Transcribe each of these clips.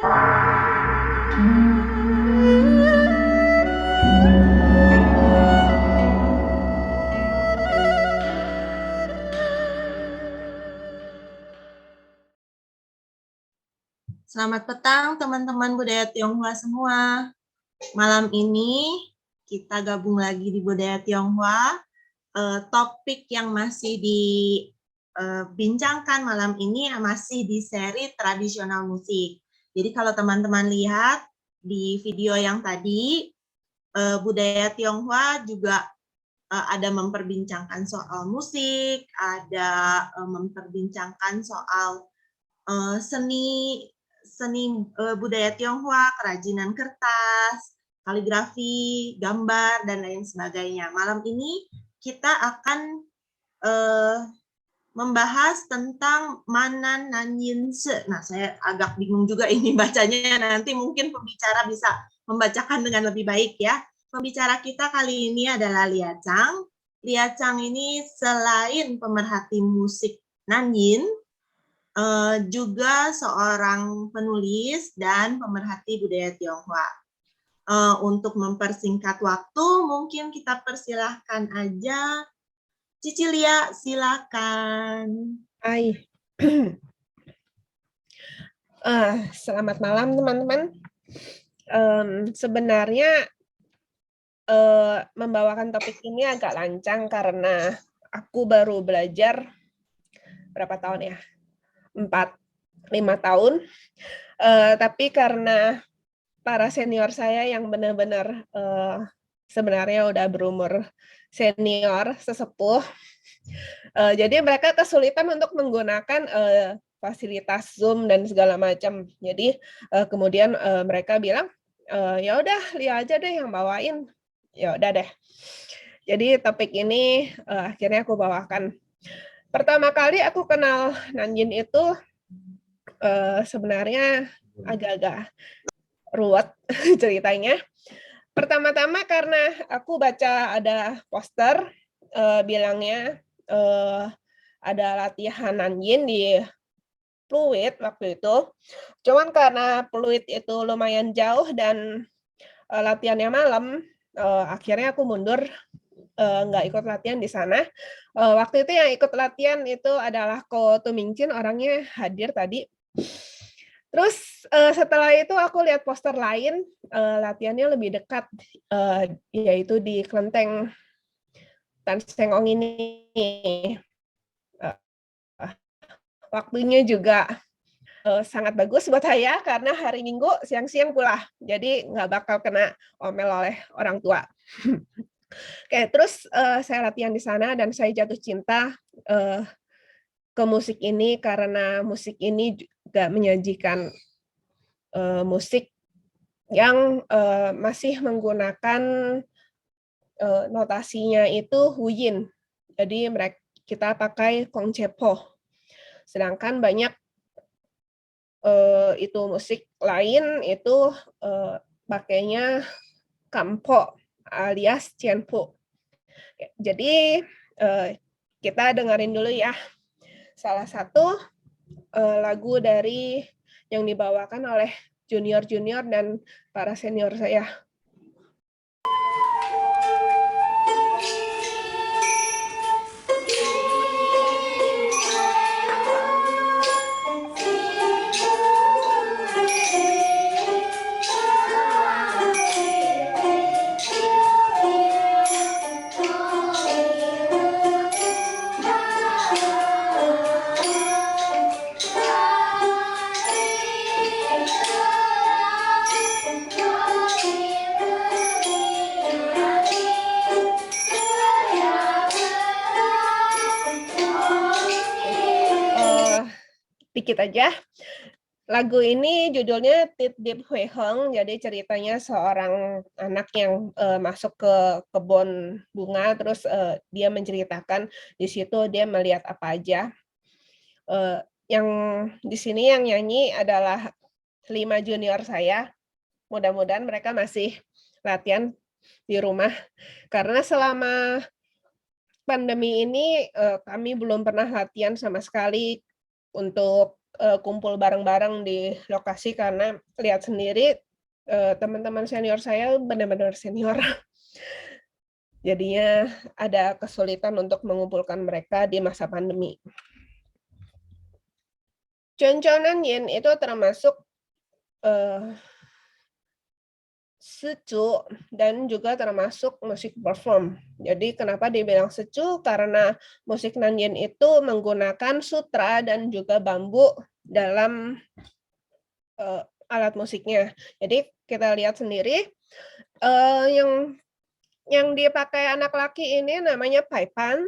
Selamat petang teman-teman budaya Tionghoa semua. Malam ini kita gabung lagi di budaya Tionghoa. Topik yang masih dibincangkan malam ini masih di seri tradisional musik. Jadi kalau teman-teman lihat di video yang tadi, budaya Tionghoa juga ada memperbincangkan soal musik, ada memperbincangkan soal seni budaya Tionghoa, kerajinan kertas, kaligrafi, gambar, dan lain sebagainya. Malam ini kita akan membahas tentang Manan Nanyin Se. Nah, saya agak bingung juga ini bacanya, nanti mungkin pembicara bisa membacakan dengan lebih baik ya. Pembicara kita kali ini adalah Lia Chang. Lia Chang ini selain pemerhati musik Nanyin, juga seorang penulis dan pemerhati budaya Tionghoa. Untuk mempersingkat waktu, mungkin kita persilahkan aja. Cici Lia, silakan. Hai. Selamat malam teman-teman. Sebenarnya membawakan topik ini agak lancang karena aku baru belajar berapa tahun ya? 4-5 tahun. Tapi karena para senior saya yang benar-benar sebenarnya udah berumur senior, sesepuh, jadi mereka kesulitan untuk menggunakan fasilitas Zoom dan segala macam. Jadi kemudian mereka bilang, ya udah Lia aja deh yang bawain. Ya udah deh. Jadi topik ini akhirnya aku bawakan. Pertama kali aku kenal Nanjin itu sebenarnya agak-agak ruwet ceritanya. Pertama-tama karena aku baca ada poster bilangnya ada latihan Nanjin di Pluit waktu itu. Cuman karena Pluit itu lumayan jauh dan latihannya malam, akhirnya aku mundur, nggak ikut latihan di sana. Waktu itu yang ikut latihan itu adalah Ko Tumingchin, orangnya hadir tadi. Terus setelah itu aku lihat poster lain, latihannya lebih dekat, yaitu di Kelenteng Tan Seng Ong ini. Waktunya juga sangat bagus buat saya karena hari Minggu siang-siang pula, jadi nggak bakal kena omel oleh orang tua. Oke, terus saya latihan di sana dan saya jatuh cinta ke musik ini karena musik ini juga menyajikan musik yang masih menggunakan notasinya itu huyin. Jadi kita pakai kongcepo. Sedangkan banyak itu musik lain itu pakainya kampo alias cianpo. Jadi kita dengerin dulu ya salah satu lagu dari yang dibawakan oleh junior-junior dan para senior saya. Dikit aja. Lagu ini judulnya Tit Dip Hui Heng, jadi ceritanya seorang anak yang masuk ke kebun bunga, terus dia menceritakan di situ dia melihat apa aja. Yang di sini yang nyanyi adalah 5 junior saya. Mudah-mudahan mereka masih latihan di rumah, karena selama pandemi ini kami belum pernah latihan sama sekali untuk kumpul bareng-bareng di lokasi karena lihat sendiri teman-teman senior saya benar-benar senior. Jadinya ada kesulitan untuk mengumpulkan mereka di masa pandemi. Yin itu termasuk secu dan juga termasuk musik perform. Jadi kenapa dibilang secu? Karena musik Nanyin itu menggunakan sutra dan juga bambu dalam alat musiknya. Jadi kita lihat sendiri yang dipakai anak laki ini namanya paipan.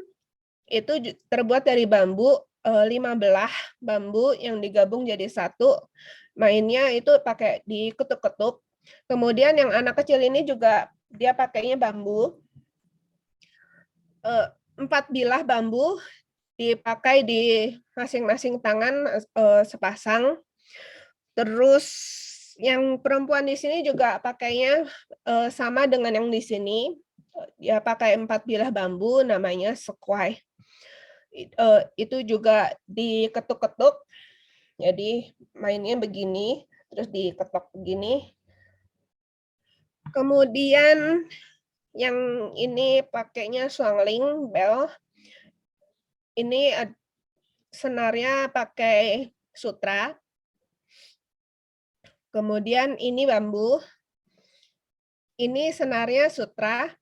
Itu terbuat dari bambu 5 belah bambu yang digabung jadi satu. Mainnya itu pakai diketuk-ketuk. Kemudian yang anak kecil ini juga dia pakainya bambu. 4 bilah bambu dipakai di masing-masing tangan sepasang. Terus yang perempuan di sini juga pakainya sama dengan yang di sini. Dia pakai 4 bilah bambu namanya sekwai. Itu juga diketuk-ketuk. Jadi mainnya begini, terus diketok begini. Kemudian yang ini pakainya suangling bell. Ini senarnya pakai sutra. Kemudian ini bambu. Ini senarnya sutra.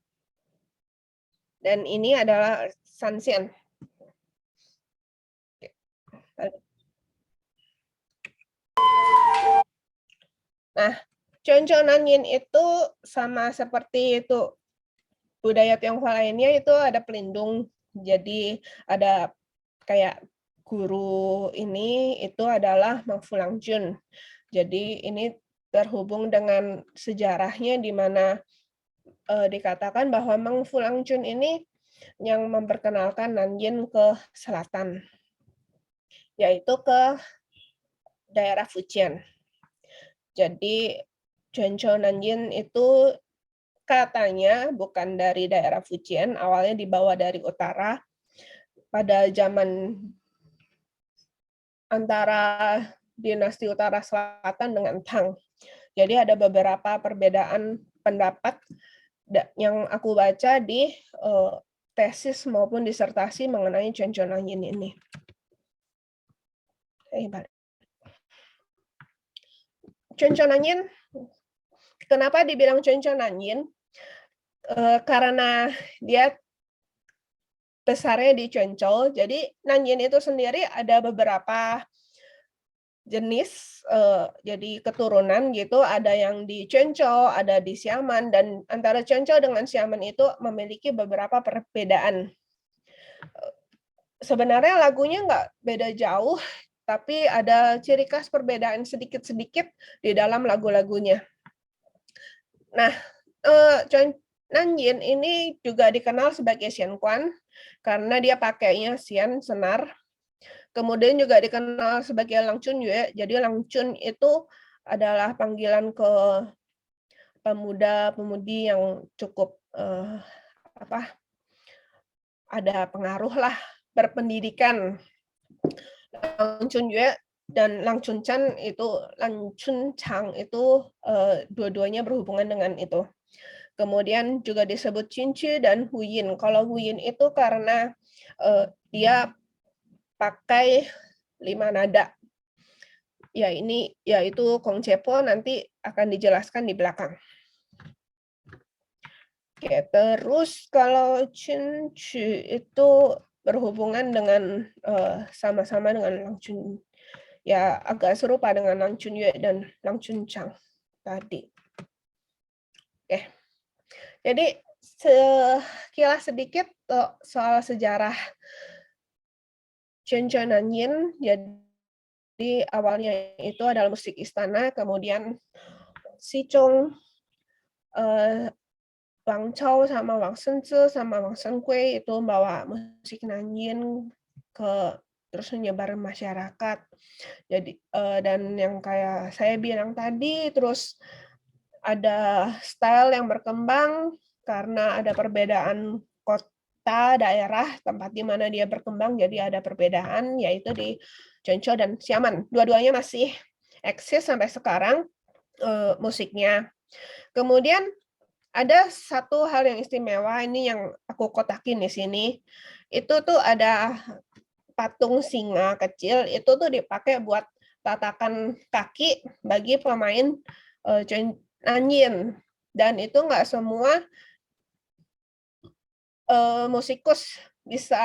Dan ini adalah sanxian. Nah, Nanyin itu sama seperti itu budaya Tionghoa lainnya itu ada pelindung. Jadi ada kayak guru ini itu adalah Mang Fulangjun. Jadi ini terhubung dengan sejarahnya di mana dikatakan bahwa Mang Fulangjun ini yang memperkenalkan Nanyin ke selatan, yaitu ke daerah Fujian. Jadi Zhuanzhou Nanyin itu katanya bukan dari daerah Fujian, awalnya dibawa dari utara pada zaman antara dinasti utara selatan dengan Tang. Jadi ada beberapa perbedaan pendapat yang aku baca di tesis maupun disertasi mengenai Zhuanzhou Nanyin ini. Zhuanzhou Nanyin, kenapa dibilang Zhuanzhou Nanyin? Karena dia besarnya di Zhuanzhou, jadi Nanyin itu sendiri ada beberapa jenis, jadi keturunan gitu, ada yang di Zhuanzhou, ada di Xiamen, dan antara Zhuanzhou dengan Xiamen itu memiliki beberapa perbedaan. Sebenarnya lagunya nggak beda jauh, tapi ada ciri khas perbedaan sedikit-sedikit di dalam lagu-lagunya. Nah, Nanyin ini juga dikenal sebagai Xianquan karena dia pakainya xian, senar. Kemudian juga dikenal sebagai Langchun Yue. Jadi Langchun itu adalah panggilan ke pemuda-pemudi yang cukup ada pengaruh lah, berpendidikan. Langchun Yue dan Langchun Chan itu, Langchun Chang itu dua-duanya berhubungan dengan itu. Kemudian juga disebut Qinqu dan Huyin. Kalau Huyin itu karena dia pakai 5 nada. Ya ini yaitu Kong Cepo nanti akan dijelaskan di belakang. Oke, terus kalau Qinqu itu berhubungan dengan sama-sama dengan Langchun, ya agak serupa dengan Langchun Yue dan Langchun Chang tadi. Oke. Jadi sekilas sedikit soal sejarah Zhuanzhou Nanyin. Jadi awalnya itu adalah musik istana, kemudian Si Zhong, Wang Chao sama Wang Shenzhe sama Wang Shenghui itu membawa musik Nanyin terus menyebar masyarakat. Jadi dan yang kayak saya bilang tadi, terus ada style yang berkembang karena ada perbedaan peta daerah tempat di mana dia berkembang, jadi ada perbedaan, yaitu di Jeoncho dan Xiamen. Dua-duanya masih eksis sampai sekarang musiknya. Kemudian ada satu hal yang istimewa, ini yang aku kotakin di sini. Itu tuh ada patung singa kecil, itu tuh dipakai buat tatakan kaki bagi pemain Nanyin. Dan itu nggak semua musikus bisa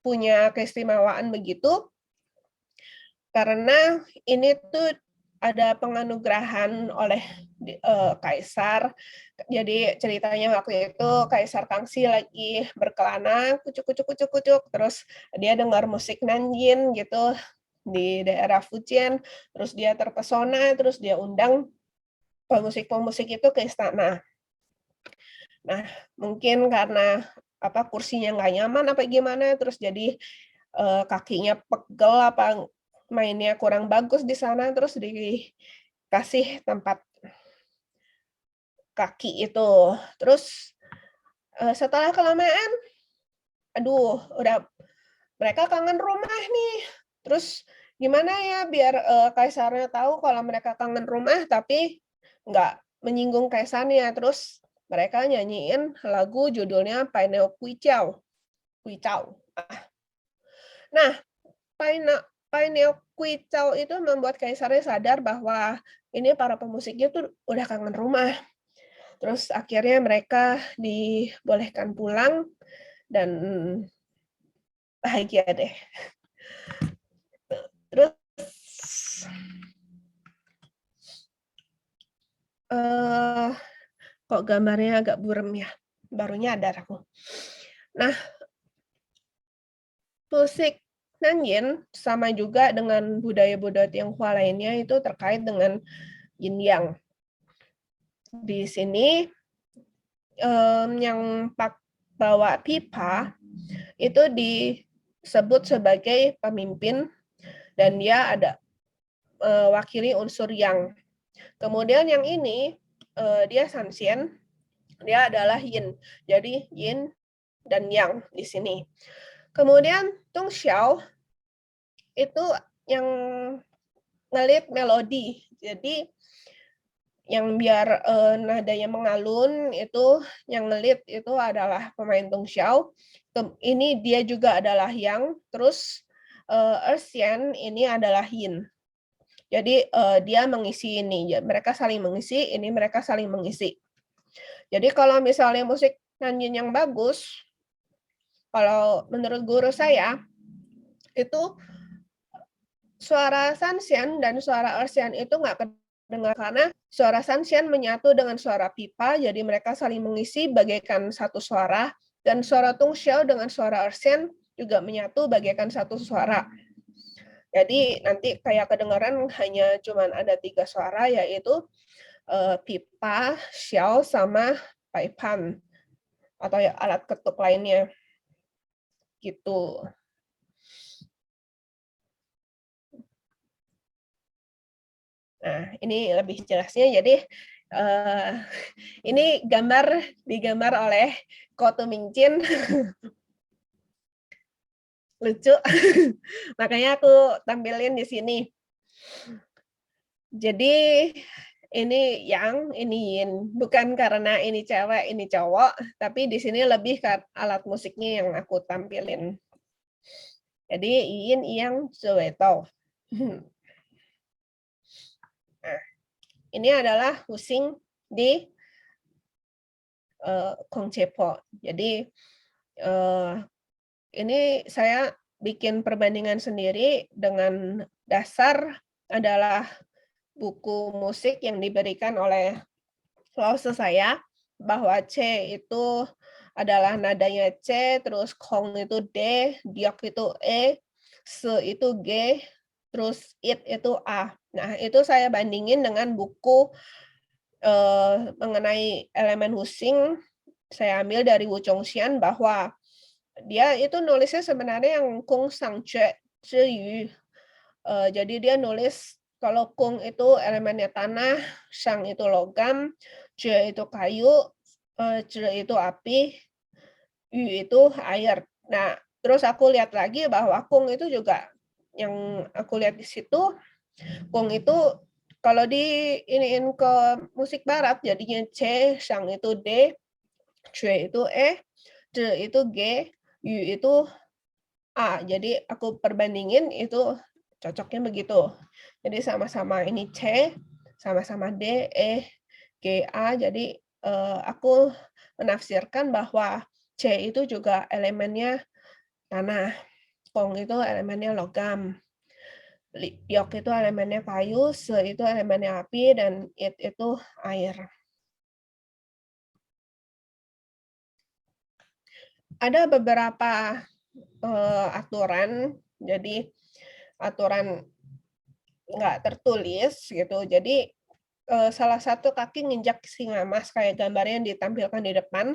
punya keistimewaan begitu, karena ini tuh ada penganugerahan oleh kaisar. Jadi ceritanya waktu itu Kaisar Kangxi lagi berkelana, kucuk, terus dia dengar musik Nanjing gitu di daerah Fujian, terus dia terpesona, terus dia undang pemusik-pemusik itu ke istana. Nah, mungkin karena kursinya nggak nyaman apa gimana, terus jadi kakinya pegel apa mainnya kurang bagus di sana, terus dikasih tempat kaki itu. Terus setelah kelamaan, aduh, udah mereka kangen rumah nih. Terus gimana ya biar kaisarnya tahu kalau mereka kangen rumah, tapi nggak menyinggung kaisarnya. Terus mereka nyanyiin lagu judulnya Pai Neo Kui Chao. Nah, Pai Neo Kui Chao itu membuat kaisarnya sadar bahwa ini para pemusiknya tuh udah kangen rumah. Terus akhirnya mereka dibolehkan pulang dan bahagia deh. Terus kok gambarnya agak burem ya, baru nyadar aku. Nah, musik Nanyin sama juga dengan budaya-budaya Tionghoa lainnya itu terkait dengan yin yang. Di sini yang bawa pipa itu disebut sebagai pemimpin dan dia ada wakili unsur yang. Kemudian yang ini dia Sanxian, dia adalah yin. Jadi yin dan yang di sini. Kemudian Tung Xiao itu yang ngelit melodi. Jadi yang biar nadanya mengalun itu yang ngelit itu adalah pemain Tung Xiao. Ini dia juga adalah yang, terus Ersian ini adalah yin. Jadi dia mengisi ini, mereka saling mengisi, ini mereka saling mengisi. Jadi kalau misalnya musik Nanjing yang bagus, kalau menurut guru saya, itu suara Sanxian dan suara Ersian itu nggak kedengar karena suara Sanxian menyatu dengan suara pipa, jadi mereka saling mengisi bagaikan satu suara, dan suara Tung Xiao dengan suara Ersian juga menyatu bagaikan satu suara. Jadi nanti kayak kedengaran hanya cuman ada 3 suara, yaitu pipa, xiao, sama paipan atau ya alat ketuk lainnya. Gitu. Nah, ini lebih jelasnya. Jadi ini digambar oleh Ko Tu Mingchin. Lucu. Makanya aku tampilin di sini. Jadi ini yang, ini yin. Bukan karena ini cewek, ini cowok, tapi di sini lebih ke alat musiknya yang aku tampilin. Jadi yin, yang, zueto. Nah, ini adalah husing di Kongcepo. Jadi ini saya bikin perbandingan sendiri dengan dasar adalah buku musik yang diberikan oleh lause saya, bahwa C itu adalah nadanya C, terus Kong itu D, Diok itu E, Se itu G, terus It itu A. Nah, itu saya bandingin dengan buku mengenai elemen husing, saya ambil dari Wu Chongxian bahwa dia itu nulisnya sebenarnya yang Kung Sang Zhe Yu. Jadi dia nulis kalau Kung itu elemennya tanah, Sang itu logam, Zhe itu kayu, Zhe itu api, yu itu air. Nah, terus aku lihat lagi bahwa kung itu juga yang aku lihat di situ, kung itu kalau di iniin ke musik barat jadinya C, shang itu D, cue itu E, zhe itu G, yu itu A. Jadi aku perbandingin itu cocoknya begitu. Jadi sama-sama ini C, sama-sama D, E, G, A. Jadi aku menafsirkan bahwa C itu juga elemennya tanah, kong itu elemennya logam, yok itu elemennya kayu, se itu elemennya api, dan it itu air. Ada beberapa aturan, jadi aturan nggak tertulis gitu. Jadi salah satu kaki nginjak singa emas kayak gambarnya yang ditampilkan di depan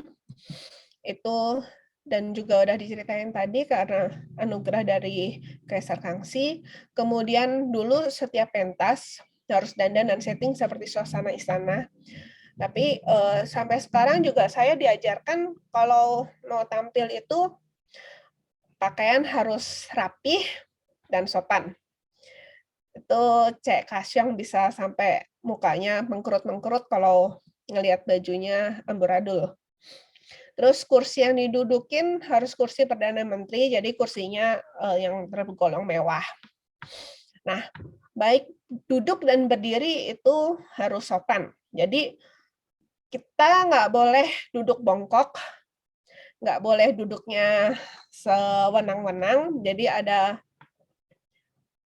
itu, dan juga udah diceritain tadi karena anugerah dari Kaisar Kangxi. Kemudian dulu setiap pentas harus dandan dan setting seperti suasana istana. Tapi sampai sekarang juga saya diajarkan kalau mau tampil itu pakaian harus rapih dan sopan. Itu Cek Kasyang bisa sampai mukanya mengkerut-mengkerut kalau ngelihat bajunya amburadul. Terus kursi yang didudukin harus kursi Perdana Menteri, jadi kursinya yang tergolong mewah. Nah, baik duduk dan berdiri itu harus sopan. Jadi kita nggak boleh duduk bongkok, nggak boleh duduknya sewenang-wenang. Jadi ada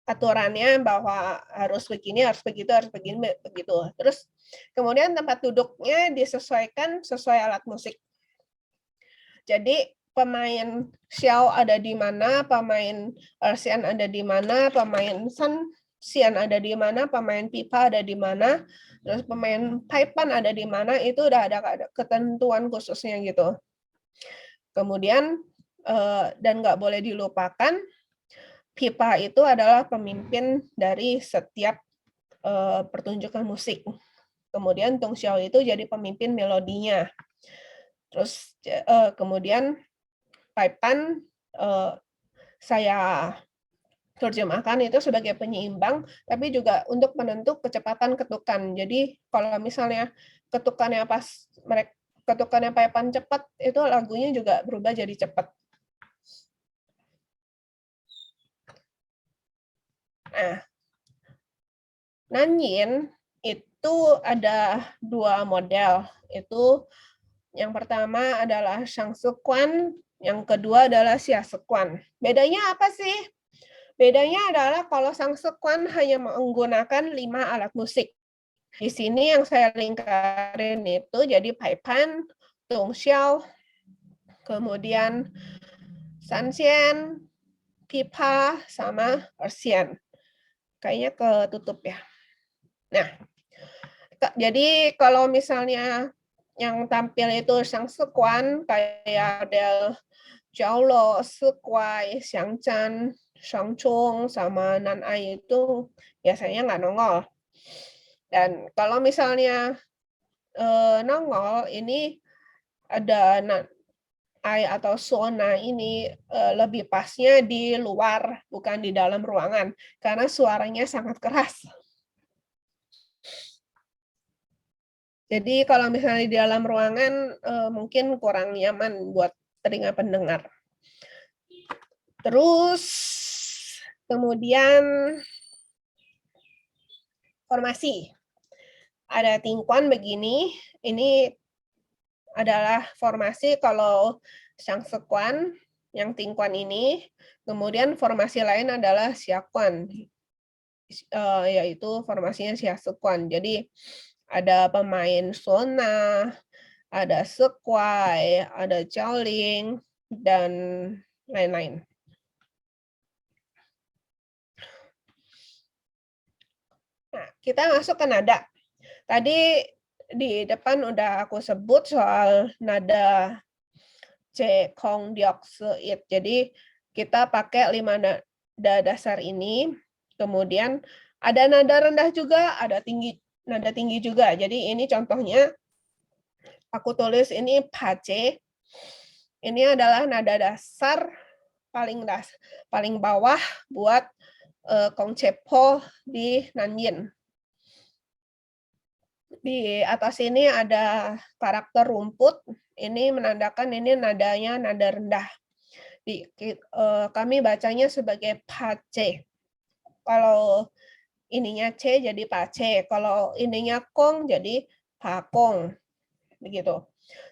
aturannya bahwa harus begini, harus begitu, harus begini, begitu. Terus kemudian tempat duduknya disesuaikan sesuai alat musik. Jadi pemain xiao ada di mana, pemain ersian ada di mana, pemain san xian ada di mana, pemain pipa ada di mana, terus pemain paipan ada di mana, itu udah ada ketentuan khususnya gitu. Kemudian dan nggak boleh dilupakan, pipa itu adalah pemimpin dari setiap pertunjukan musik. Kemudian Tung Xiao itu jadi pemimpin melodinya. Terus kemudian paipan saya terjemahkan itu sebagai penyeimbang, tapi juga untuk menentu kecepatan ketukan. Jadi kalau misalnya ketukannya ketukannya paipan cepat, itu lagunya juga berubah jadi cepat. Nah, Nanyin itu ada dua model. Itu yang pertama adalah Shangsukuan, yang kedua adalah Xiaosukuan. Bedanya apa sih? Bedanya adalah kalau Shangsukuan hanya menggunakan 5 alat musik. Di sini yang saya lingkarin itu jadi paipan, tongxiao, kemudian sanxian, pipa, sama ersian. Kayaknya ketutup ya. Nah, jadi kalau misalnya yang tampil itu Shangsukuan kayak Del Jiaolo, Sikuai, Xiangchan, Shangchong, sama Nan'ai itu biasanya nggak nongol. Dan kalau misalnya nongol, ini ada Nan'ai atau Sona ini lebih pasnya di luar, bukan di dalam ruangan, karena suaranya sangat keras. Jadi kalau misalnya di dalam ruangan mungkin kurang nyaman buat telinga pendengar. Terus kemudian formasi. Ada tingkuan begini, ini adalah formasi kalau Shangsukuan, yang tingkuan ini. Kemudian formasi lain adalah Xiaokuan, yaitu formasinya Xiaosukuan. Jadi ada pemain Sona, ada Sekuai, ada Jiaoling, dan lain-lain. Nah, kita masuk ke nada. Tadi di depan udah aku sebut soal nada C, Kong, Diok, Se, It. Jadi kita pakai 5 nada dasar ini. Kemudian ada nada rendah juga, ada nada tinggi juga. Jadi ini contohnya aku tulis ini pace. Ini adalah nada dasar paling bawah buat kongcepo di Nanyin. Di atas ini ada karakter rumput. Ini menandakan ini nadanya nada rendah. Kami bacanya sebagai pace. Kalau ininya C jadi pace. Kalau ininya kong jadi pakong. Begitu.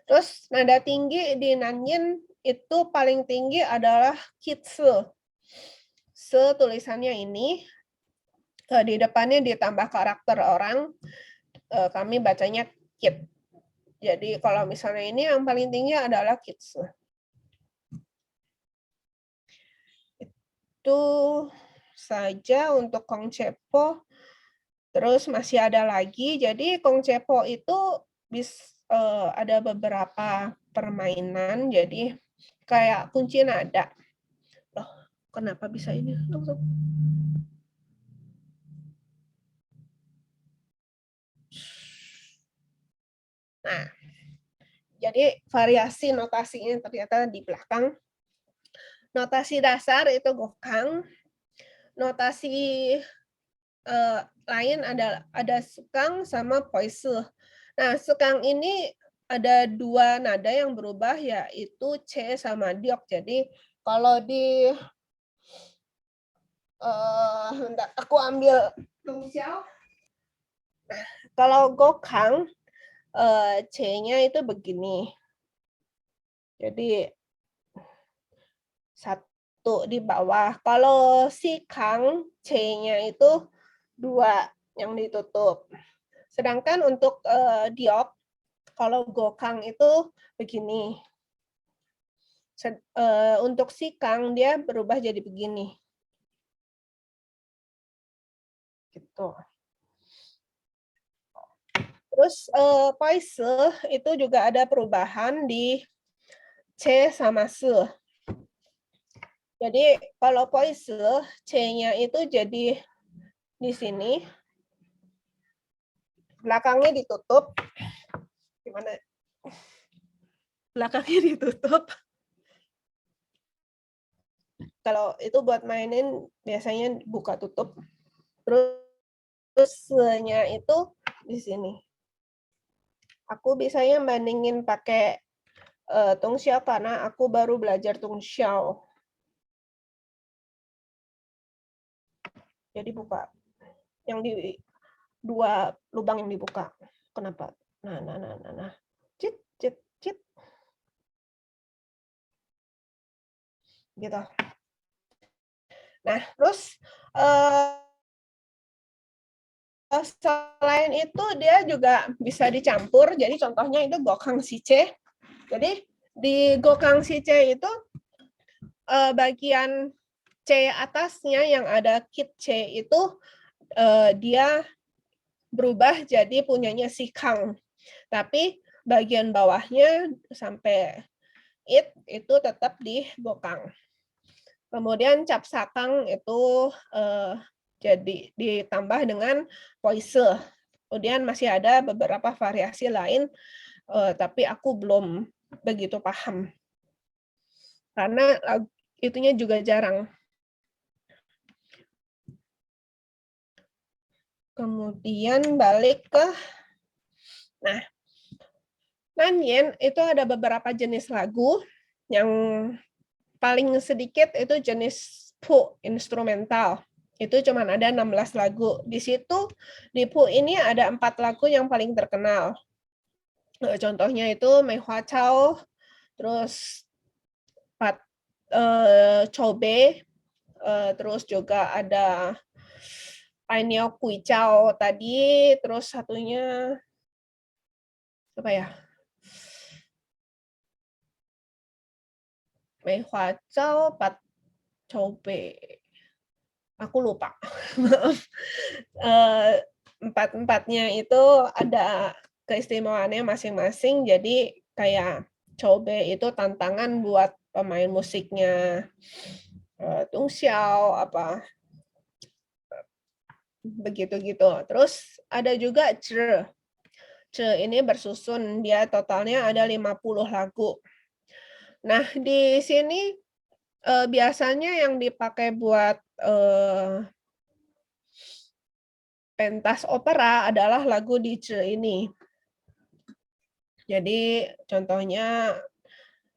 Terus nada tinggi di Nanyin itu paling tinggi adalah kitsu. Tulisannya ini. Di depannya ditambah karakter orang. Kami bacanya kit. Jadi kalau misalnya ini yang paling tinggi adalah kitsu. Itu saja untuk kongcepo. Terus masih ada lagi. Jadi kongcepo itu ada beberapa permainan. Jadi kayak kunci nada. Loh, kenapa bisa ini? Nah, jadi variasi notasinya ternyata di belakang. Notasi dasar itu gokang. Notasi lain ada sukang sama poise. Nah, sukang ini ada dua nada yang berubah, yaitu C sama diok. Jadi kalau di aku ambil Tungxiao. Nah, kalau gokang C-nya itu begini. Jadi satu di bawah. Kalau sikang C-nya itu 2 yang ditutup. Sedangkan untuk diok, kalau gokang itu begini. Untuk sikang dia berubah jadi begini. Gitu. Terus poise itu juga ada perubahan di C sama se. Jadi kalau poise C-nya itu jadi di sini. Belakangnya ditutup. Gimana? Belakangnya ditutup. Kalau itu buat mainin biasanya buka tutup. Terus se-nya itu di sini. Aku bisanya bandingin pakai Tungxiao karena aku baru belajar Tungxiao. Jadi buka. Yang di 2 lubang yang dibuka. Kenapa? Nah. Cit. Gitu. Nah, terus selain itu dia juga bisa dicampur. Jadi contohnya itu gokang si C. Jadi di gokang si C itu bagian C atasnya yang ada kit C itu dia berubah jadi punyanya si Kang. Tapi bagian bawahnya sampai itu tetap di gokang. Kemudian cap sakang itu jadi ditambah dengan poise. Kemudian masih ada beberapa variasi lain, tapi aku belum begitu paham. Karena itunya juga jarang. Kemudian balik ke, nah, Nanyin itu ada beberapa jenis lagu, yang paling sedikit itu jenis pu instrumental. Itu cuma ada 16 lagu. Di situ di pu ini ada 4 lagu yang paling terkenal. Contohnya itu Mei Hua Chao, terus Chobe, terus juga ada Painiao Kui Chao tadi, terus satunya apa ya? Mei Hua Chao, Pat Chobe. Aku lupa. Maaf. Empat-empatnya itu ada keistimewaannya masing-masing. Jadi kayak Chobe itu tantangan buat pemain musiknya Tungxiao apa begitu gitu. Terus ada juga Zhe. Zhe ini bersusun, dia totalnya ada 50 lagu. Nah, di sini biasanya yang dipakai buat pentas opera adalah lagu di ini. Jadi contohnya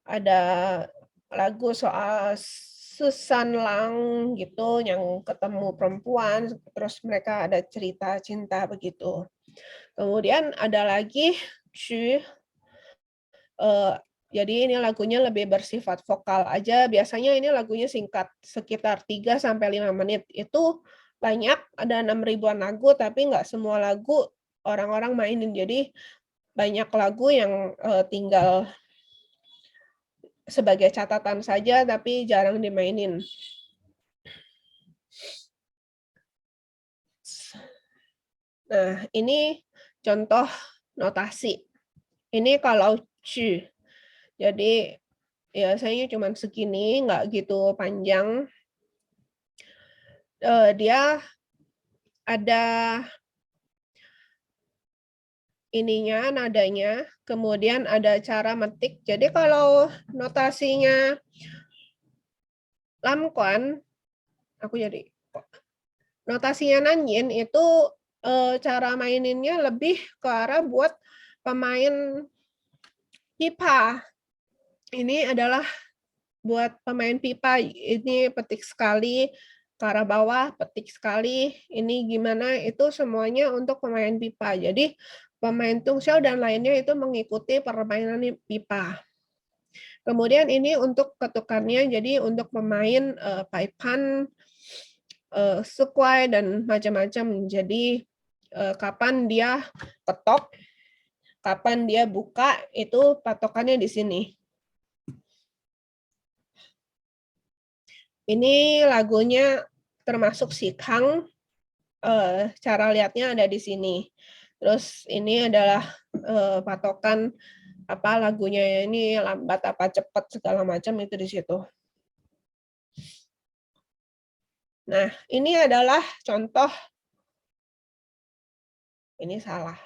ada lagu soal Susan Lang gitu yang ketemu perempuan, terus mereka ada cerita cinta begitu. Kemudian ada lagi Chu, jadi ini lagunya lebih bersifat vokal aja. Biasanya ini lagunya singkat, sekitar 3 sampai 5 menit. Itu banyak, ada 6 ribuan lagu, tapi nggak semua lagu orang-orang mainin. Jadi banyak lagu yang tinggal sebagai catatan saja, tapi jarang dimainin. Nah, ini contoh notasi. Ini kalau Chu. Jadi biasanya cuma segini, nggak gitu panjang. Dia ada ininya, nadanya, kemudian ada cara metik. Jadi kalau notasinya Lamkuan, notasinya Nanyin itu cara maininnya lebih ke arah buat pemain pipa. Ini adalah buat pemain pipa, ini petik sekali, ke arah bawah, petik sekali, ini gimana, itu semuanya untuk pemain pipa. Jadi pemain tungshao dan lainnya itu mengikuti permainan pipa. Kemudian ini untuk ketukannya, jadi untuk pemain paipan, sukwai, dan macam-macam. Jadi kapan dia ketok, kapan dia buka, itu patokannya di sini. Ini lagunya termasuk Sikhang, cara lihatnya ada di sini. Terus ini adalah patokan apa lagunya ini lambat apa cepat segala macam itu di situ. Nah, ini adalah contoh. Ini salah.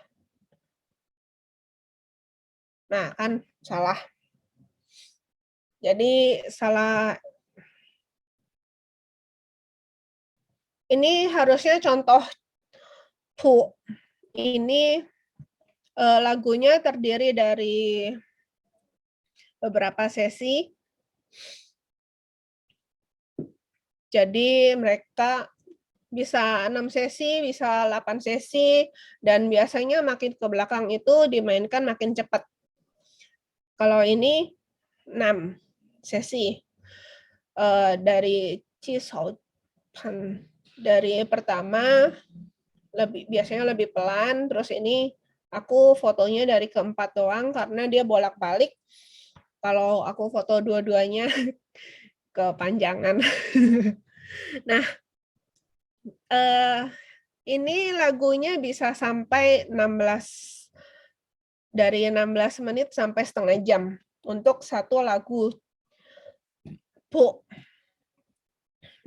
Nah, kan salah. Jadi salah. Ini harusnya contoh pu. Ini lagunya terdiri dari beberapa sesi. Jadi mereka bisa 6 sesi, bisa 8 sesi, dan biasanya makin ke belakang itu dimainkan makin cepat. Kalau ini 6 sesi. Dari Cisau Pan, dari pertama biasanya lebih pelan, terus ini aku fotonya dari keempat doang karena dia bolak-balik. Kalau aku foto dua-duanya kepanjangan. Nah, ini lagunya bisa sampai 16, dari 16 menit sampai setengah jam untuk satu lagu pu.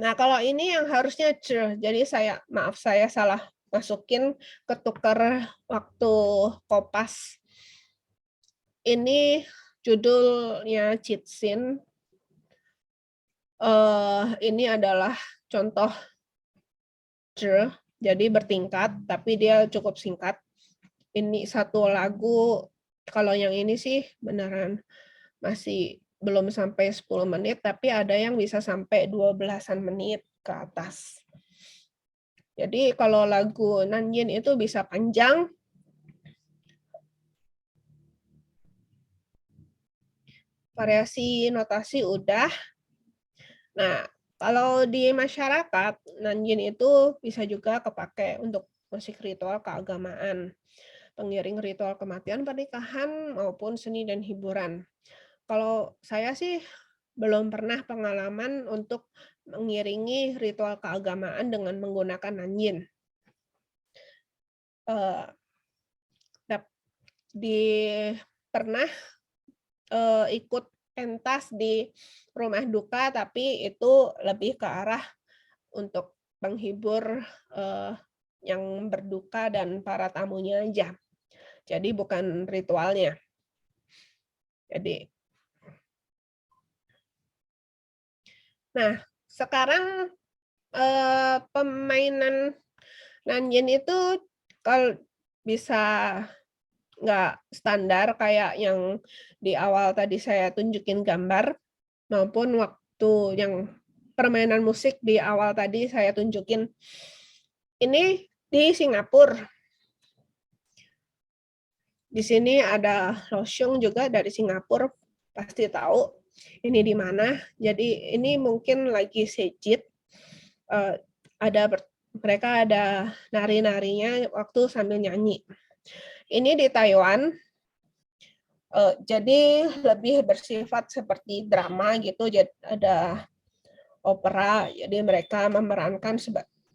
Nah, kalau ini yang harusnya jadi maaf saya salah masukin ketukar waktu kopas. Ini judulnya Citsin. Ini adalah contoh jadi bertingkat, tapi dia cukup singkat. Ini satu lagu, kalau yang ini sih beneran masih belum sampai 10 menit, tapi ada yang bisa sampai 12-an menit ke atas. Jadi kalau lagu Nanyin itu bisa panjang. Variasi notasi udah. Nah, kalau di masyarakat, Nanyin itu bisa juga kepake untuk musik ritual keagamaan, pengiring ritual kematian, pernikahan, maupun seni dan hiburan. Kalau saya sih belum pernah pengalaman untuk mengiringi ritual keagamaan dengan menggunakan Nanyin. Pernah ikut pentas di rumah duka, tapi itu lebih ke arah untuk menghibur yang berduka dan para tamunya aja. Jadi bukan ritualnya. Jadi Nah, sekarang pemainan Nanyin itu kalau bisa nggak standar kayak yang di awal tadi saya tunjukin gambar, maupun waktu yang permainan musik di awal tadi saya tunjukin. Ini di Singapura. Di sini ada Losyong juga dari Singapura, pasti tahu ini di mana. Jadi ini mungkin lagi sejit. Mereka ada nari-narinya waktu sambil nyanyi. Ini di Taiwan. Jadi lebih bersifat seperti drama gitu. Jadi ada opera. Jadi mereka memerankan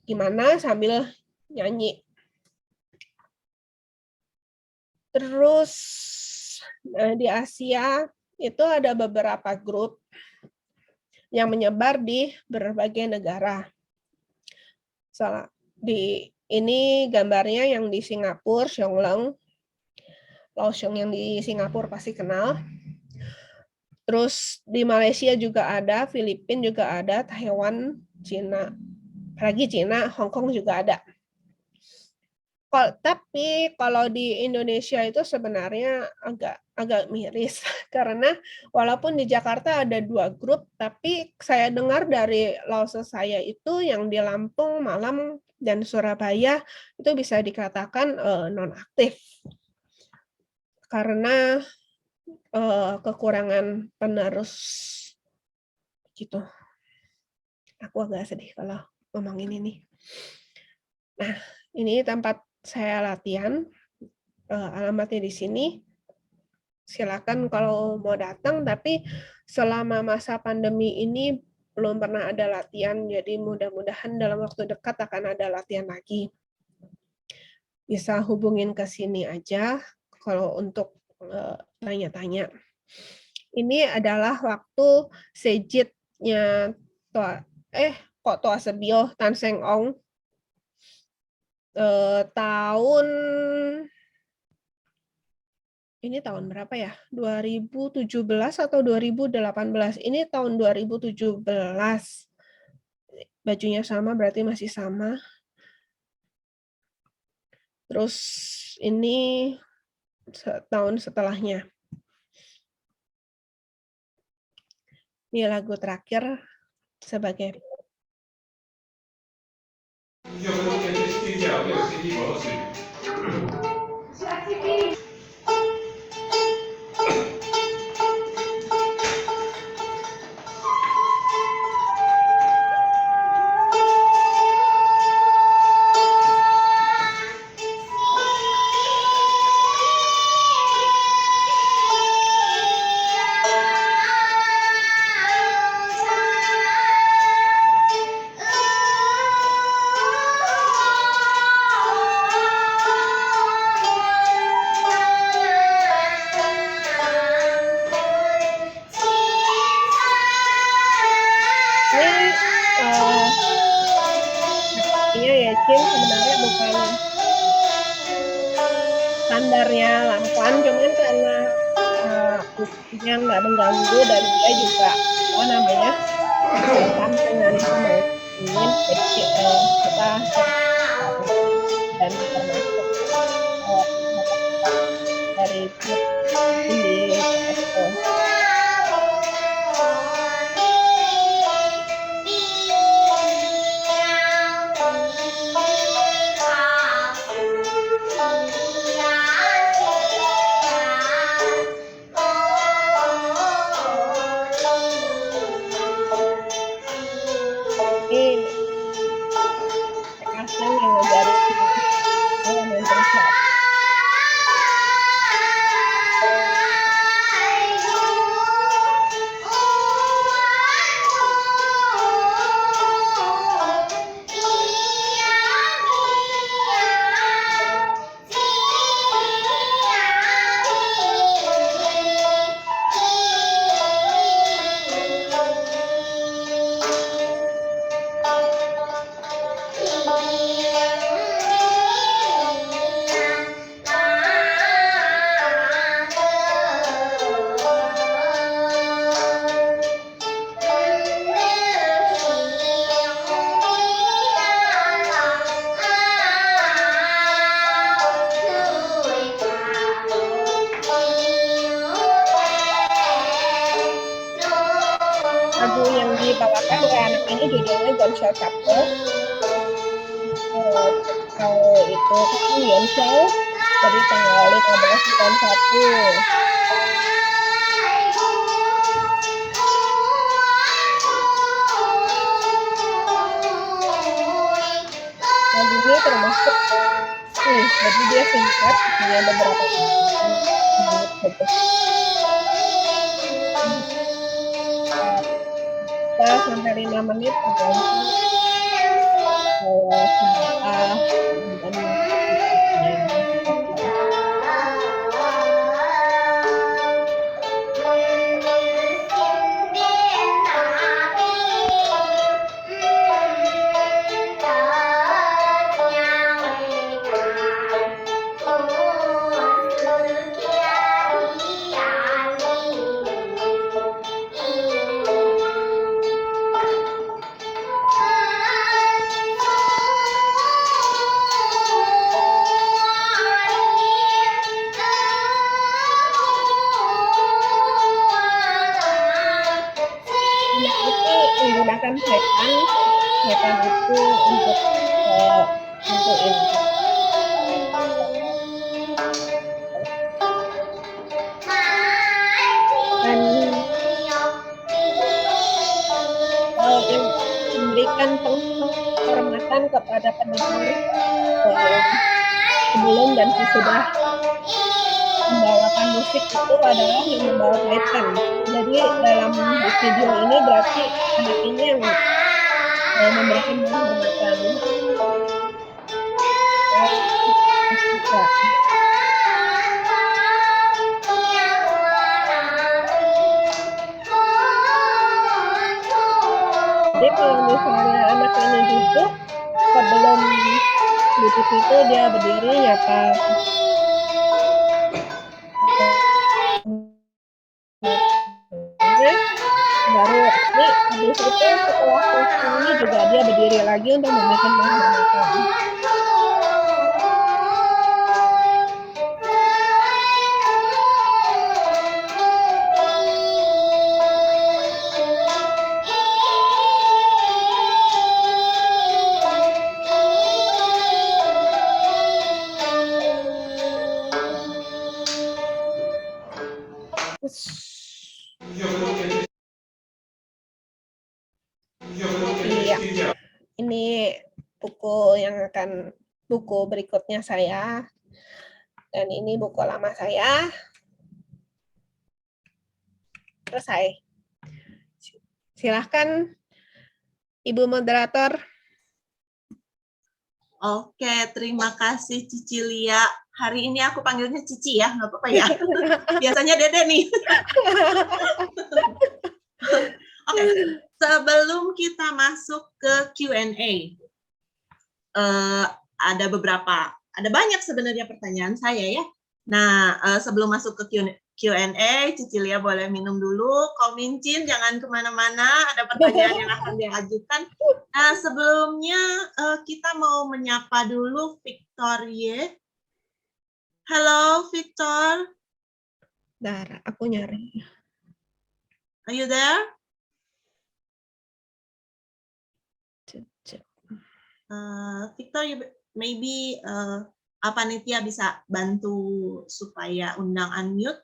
gimana sambil nyanyi. Terus di Asia itu ada beberapa grup yang menyebar di berbagai negara. Ini gambarnya yang di Singapura, Xionglang. Losyong yang di Singapura pasti kenal. Terus di Malaysia juga ada, Filipina juga ada, Taiwan, Cina, lagi Cina, Hong Kong juga ada. Tapi kalau di Indonesia itu sebenarnya agak miris karena walaupun di Jakarta ada 2 grup, tapi saya dengar dari lause saya itu yang di Lampung, Malang, dan Surabaya itu bisa dikatakan nonaktif karena kekurangan penerus gitu. Aku agak sedih kalau ngomongin ini. Nah, ini tempat saya latihan, alamatnya di sini. Silakan kalau mau datang, tapi selama masa pandemi ini belum pernah ada latihan, jadi mudah-mudahan dalam waktu dekat akan ada latihan lagi. Bisa hubungin ke sini aja kalau untuk tanya-tanya. Ini adalah waktu sejitnya Toa Sebio Tan Seng Ong tahun berapa ya? 2017 atau 2018? Ini tahun 2017. Bajunya sama, berarti masih sama. Terus ini tahun setelahnya. Ini lagu terakhir sebagai sebenarnya bukan standarnya Lampuan, cuman karena musiknya nggak mengganggu dan dia juga dengan pemain ingin jadi kita dan termasuk dari di Expo. oleh anak ini judulnya Gongxiao Chapter. Itu kan Yonxiao dari tanggal 15 bulan 1. Dan ini termasuk jadi dia singkat, hanya beberapa menit saja. Kita sampai 5 menit tergantung menggunakan setan itu untuk nentuin. Dan memberikan penghormatan kepada pendengar sebelum dan sesudah membawakan musik itu adalah yang membawa setan. Jadi dalam video ini berarti anak ini yang memberikan penghormatan. Jadi kalau misalnya anak ini duduk, sebelum duduk itu dia berdiri nyata. Baru ini habis itu setelah ini juga dia berdiri lagi untuk memberikan penghormatan. Iya, ini buku berikutnya saya, dan ini buku lama saya. Selesai. Silahkan, Ibu Moderator. Oke, terima kasih Cici Lia. Hari ini aku panggilnya Cici ya, nggak apa-apa ya. Biasanya Dede nih. Oke, sebelum kita masuk ke Q&A, ada banyak sebenarnya pertanyaan saya ya. Nah, sebelum masuk ke Q&A, Cici Lia boleh minum dulu. Kau Mincin, jangan kemana-mana, ada pertanyaan yang akan diajukan. Nah, sebelumnya kita mau menyapa dulu Victoria. Halo, Victor. Bentar, aku nyari. Are you there? Victor, maybe panitia bisa bantu supaya undang unmute.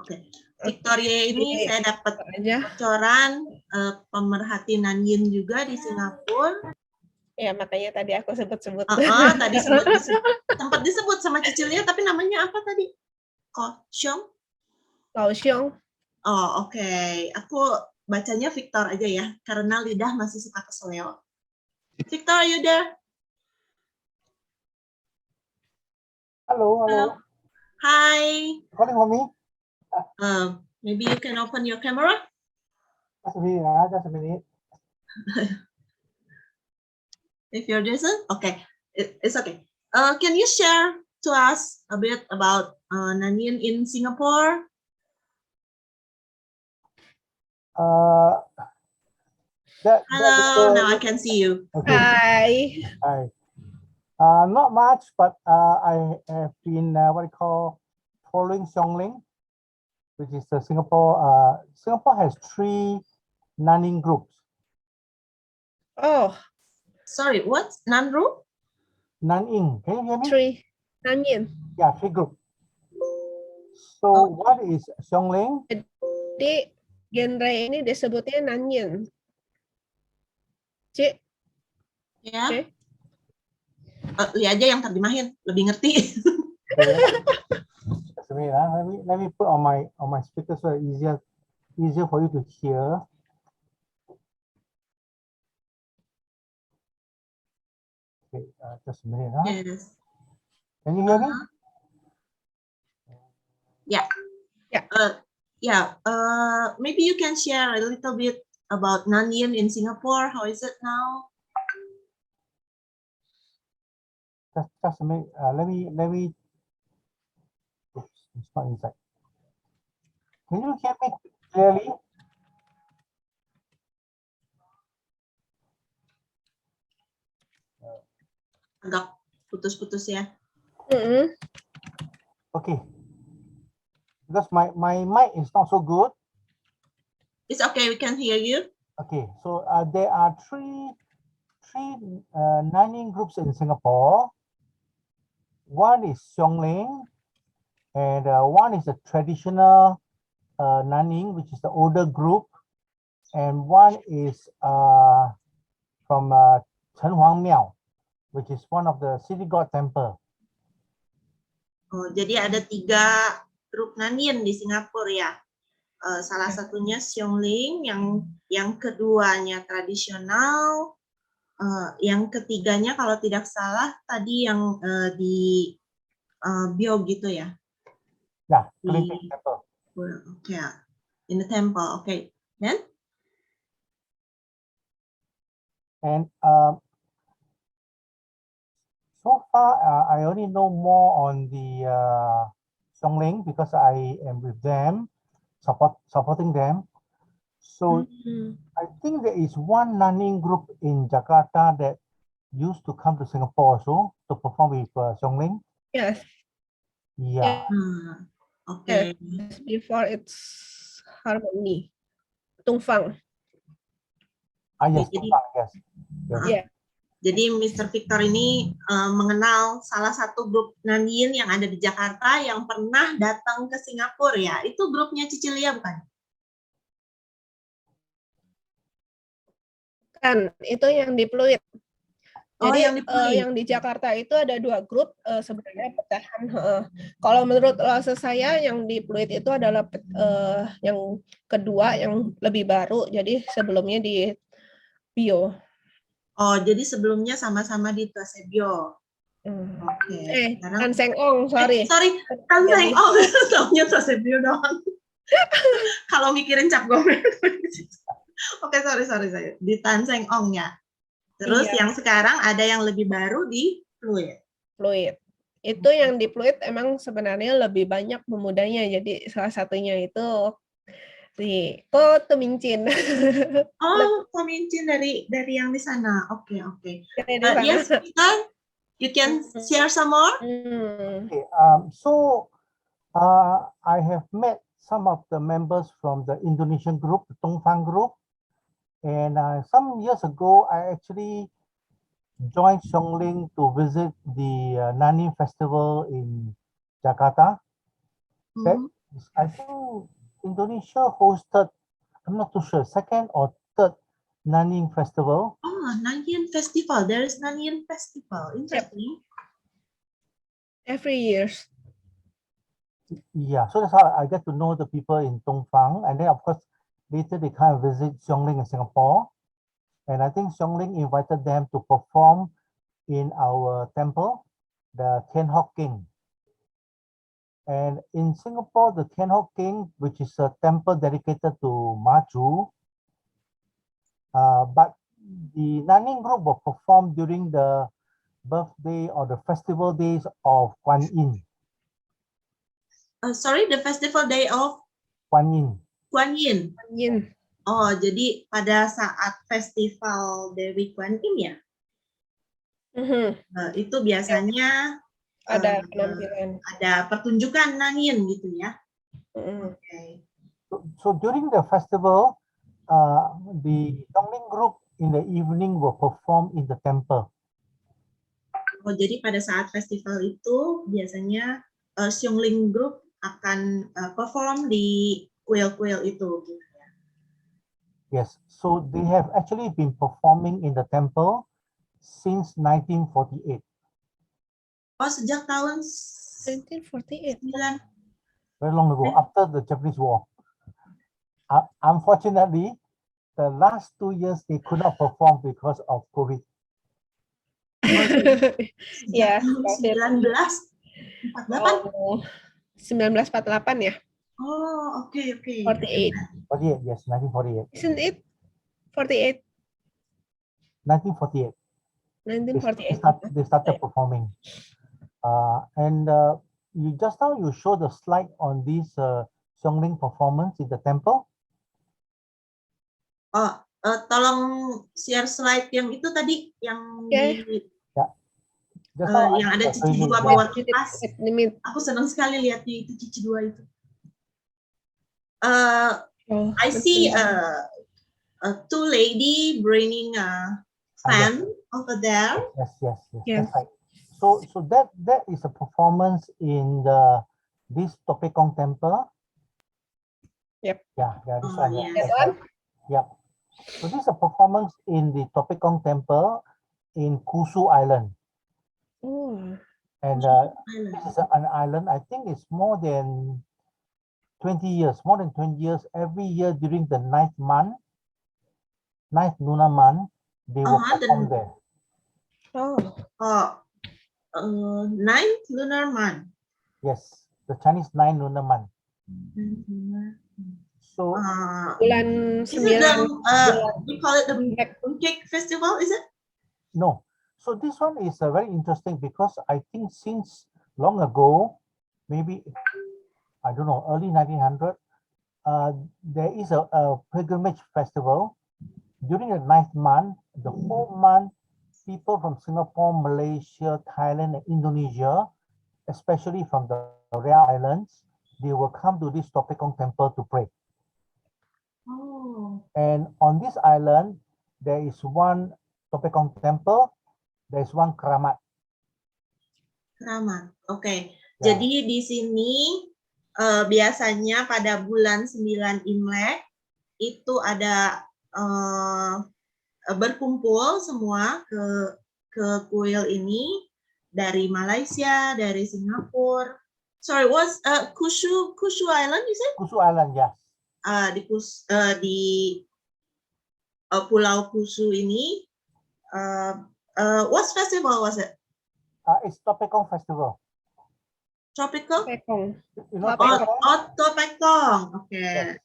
Oke, Victoria ini saya dapat bocoran pemerhati Nanyin juga di Singapura. Ya, makanya tadi aku sebut-sebut. Tadi sempat disebut sama Cicilia, tapi namanya apa tadi? Kaohsiung? Kaohsiung. Oh, oke. Aku bacanya Victor aja ya, karena lidah masih suka keseleo. Victor, are you there? Hello. Hi. Calling for me? Maybe you can open your camera? Just a minute. If you're Jason, okay, it's okay. Can you share to us a bit about Nanyin in Singapore? Hello, now I can see you. Okay. Hi. Not much, but I have been following Xiongling, which is Singapore. Singapore has 3 Nanning groups. Oh, Sorry, what's Nanru? Nanning, can you hear me? 3 Nanyin. Yeah, 3 groups. So Oh. what is Xiongling? Jadi genre ini disebutnya Nanyin. Cik, Ya. oke. Li aja yang terjemahin, lebih ngerti. Okay. Just a minute, let me put on my speaker so easier for you to hear. Okay, just a minute. Yes. Can you hear me? Yeah. Yeah. Maybe you can share a little bit about Nanyin in Singapore. How is it now? Just a minute. Let me. Oops, it's not inside. Can you hear me clearly? Agak putus-putus ya. Okay. Because my mic is not so good. It's okay, we can hear you. Okay, so there are three Nanning groups in Singapore. One is Xiongling, and one is a traditional Nanning, which is the older group, and one is from Chen Huang Miao, which is one of the city god temple. Oh, jadi ada 3 grup Nanyin di Singapura ya. Salah satunya Xiongling, yang keduanya tradisional, yang ketiganya kalau tidak salah tadi yang di Bio gitu ya. Yeah, Kelinting temple. Okay, in the temple. Okay, then? And so far, I only know more on the Xiongling because I am with them, supporting them. So I think there is one Nanning group in Jakarta that used to come to Singapore also to perform with Xiongling. Yes. Yeah. Okay. Yes, before it's Harmony. Tungfang. Yes, Jadi, Tungfang, yes. Yeah. Jadi Mr. Victor ini mengenal salah satu grup Nanyin yang ada di Jakarta yang pernah datang ke Singapura ya. Itu grupnya Cicilia bukan? Kan, itu yang di Pluit. Oh, Jadi yang di Pluit. yang di Jakarta itu ada 2 grup sebenarnya pecahan. Kalau menurut saya yang di Pluit itu adalah yang kedua yang lebih baru. Jadi sebelumnya di Bio. Oh, jadi sebelumnya sama-sama di Tasebio. Oke. Tan Seng Ong, sorry. Sorry, Tan Seng Ong. Taunya Tasebio doang. Kalau mikirin Cap Gomez. Oke, sorry. Di Tan Seng Ong ya. Terus yang sekarang ada yang lebih baru di Pluit. Pluit. Itu yang di Pluit emang sebenarnya lebih banyak pemudanya. Jadi salah satunya itu si Ko Tumincin. Oh, Tumincin dari yang di sana. Oke. Dari Yes, Peter, you can share some more. Okay. So I have met some of the members from the Indonesian group, the Tungfang group, and some years ago I actually joined Xiongling to visit the Nanning Festival in Jakarta. That is, I think Indonesia hosted, I'm not too sure, 2nd or 3rd Nanning Festival. Oh, Nanyin Festival. There is Nanyin Festival. Interesting. Every year. Yeah, so that's how I get to know the people in Tungfang. And then, of course, later they come and visit Xiongling in Singapore. And I think Xiongling invited them to perform in our temple, the Thiên Hock King. And in Singapore, the Thiên Hock King, which is a temple dedicated to Maju, but the Nanning group will perform during the birthday or the festival days of Kuan Yin. Sorry, the festival day of Kuan Yin. Kuan Yin. Oh, jadi pada saat festival Dewi Kuan Yin ya? Itu biasanya ada penampilan, ada pertunjukan Nanyin gitu ya. Okay. So during the festival, the Xiongling group in the evening will perform in the temple. Oh, jadi pada saat festival itu biasanya Xiongling Group akan perform di kuil-kuil itu. Gitu. Yes, so they have actually been performing in the temple since 1948. Oh, sejak tahun 1948. 9. Very long ago, after the Japanese War. Unfortunately, the last 2 years they could not perform because of COVID. Ya, Sejak tahun 1948. Oh, 1948 ya? Oh, oke. 48. 48, yes, 1948. Isn't it? 48. 1948. 1948. They started performing. And you just now you show the slide on this Xiongling performance in the temple. Oh, tolong share slide yang itu tadi yang Just now yang ada showing cici it dua there. bawa kipas. Aku senang sekali lihat di itu cici dua itu. I see two lady bringing a fan over there. Yes. Yes. That's right. So that is a performance in this Topekong temple. Yep. Yeah, this Oh, one. yes. That's right. Yep. So this is a performance in the Topekong temple in Kusu Island. Oh. And this is an island, I think it's more than 20 years, every year during the ninth lunar month, they will perform there. Ninth lunar month. Yes, the Chinese 9 lunar month. So, Bulan is it 9. we call it the Mooncake Festival, is it? No. So this one is very interesting because I think since long ago, maybe, I don't know, early 1900, there is a pilgrimage festival. During the ninth month, the whole month, people from Singapore, Malaysia, Thailand, and Indonesia, especially from the Korea Islands, they will come to this Topekong temple to pray. Oh. And on this island, there is one Topekong temple, there is one keramat. Keramat, oke. Jadi di sini biasanya pada bulan 9 Imlek itu ada berkumpul semua ke kuil ini dari Malaysia, dari Singapura. Sorry, what's Kusu Island you said? Kusu Island, yes. Di Pulau Kusu ini, what festival was it? It's Topekong Festival. Tropical? Topekong. You know Topekong. Topekong? Topekong. Okay. Yes.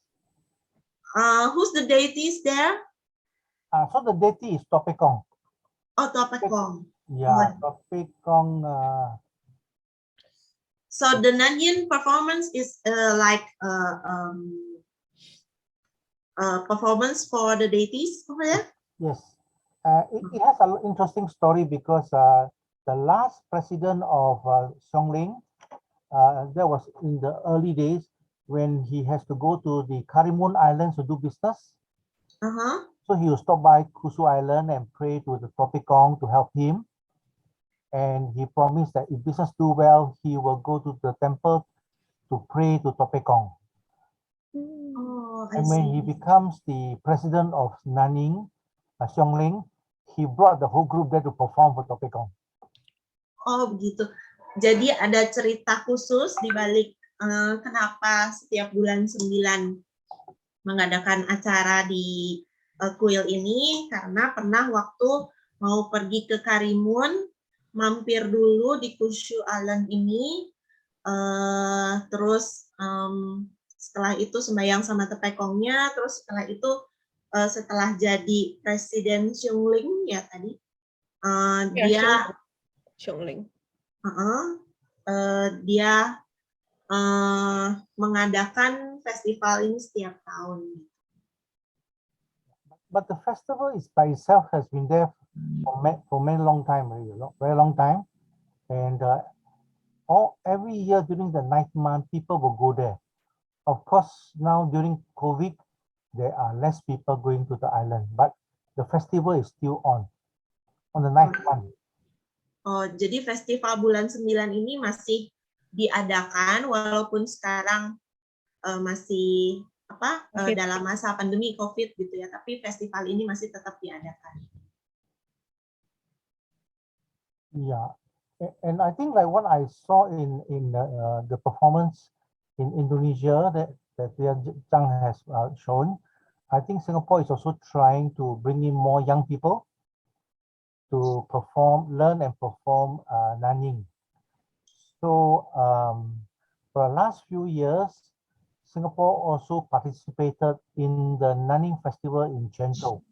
Who's the deities there? So the deity is Topekong. Oh, Topekong. Yeah, Topekong. So the Nanyin performance is like performance for the deities over there? Yes. It has an interesting story because the last president of Xiongling, that was in the early days when he has to go to the Karimun Islands to do business. So he will stop by Kusu Island and pray to the Topekong to help him. And he promised that if business do well, he will go to the temple to pray to Topekong. Oh, And when he becomes the president of Nanning, Xiongling, he brought the whole group there to perform for Topekong. Oh, begitu. Jadi ada cerita khusus di balik kenapa setiap bulan 9 mengadakan acara di kuil ini, karena pernah waktu mau pergi ke Karimun, mampir dulu di Kusu Island ini, terus setelah itu sembahyang sama Topekongnya, terus setelah itu setelah jadi Presiden Xiongling ya tadi, dia Xiongling. Dia mengadakan festival ini setiap tahun. But the festival is by itself has been there for many long time, very long time, and every year during the ninth month, people will go there. Of course, now during COVID, there are less people going to the island, but the festival is still on the night one. Oh, jadi festival bulan 9 ini masih diadakan walaupun sekarang masih dalam masa pandemi COVID gitu ya, tapi festival ini masih tetap diadakan. Yeah, and I think like what I saw in the performance in Indonesia that Zhang has shown, I think Singapore is also trying to bring in more young people to learn and perform Nanying. So for the last few years, Singapore also participated in the Nanying Festival in Zhengzhou.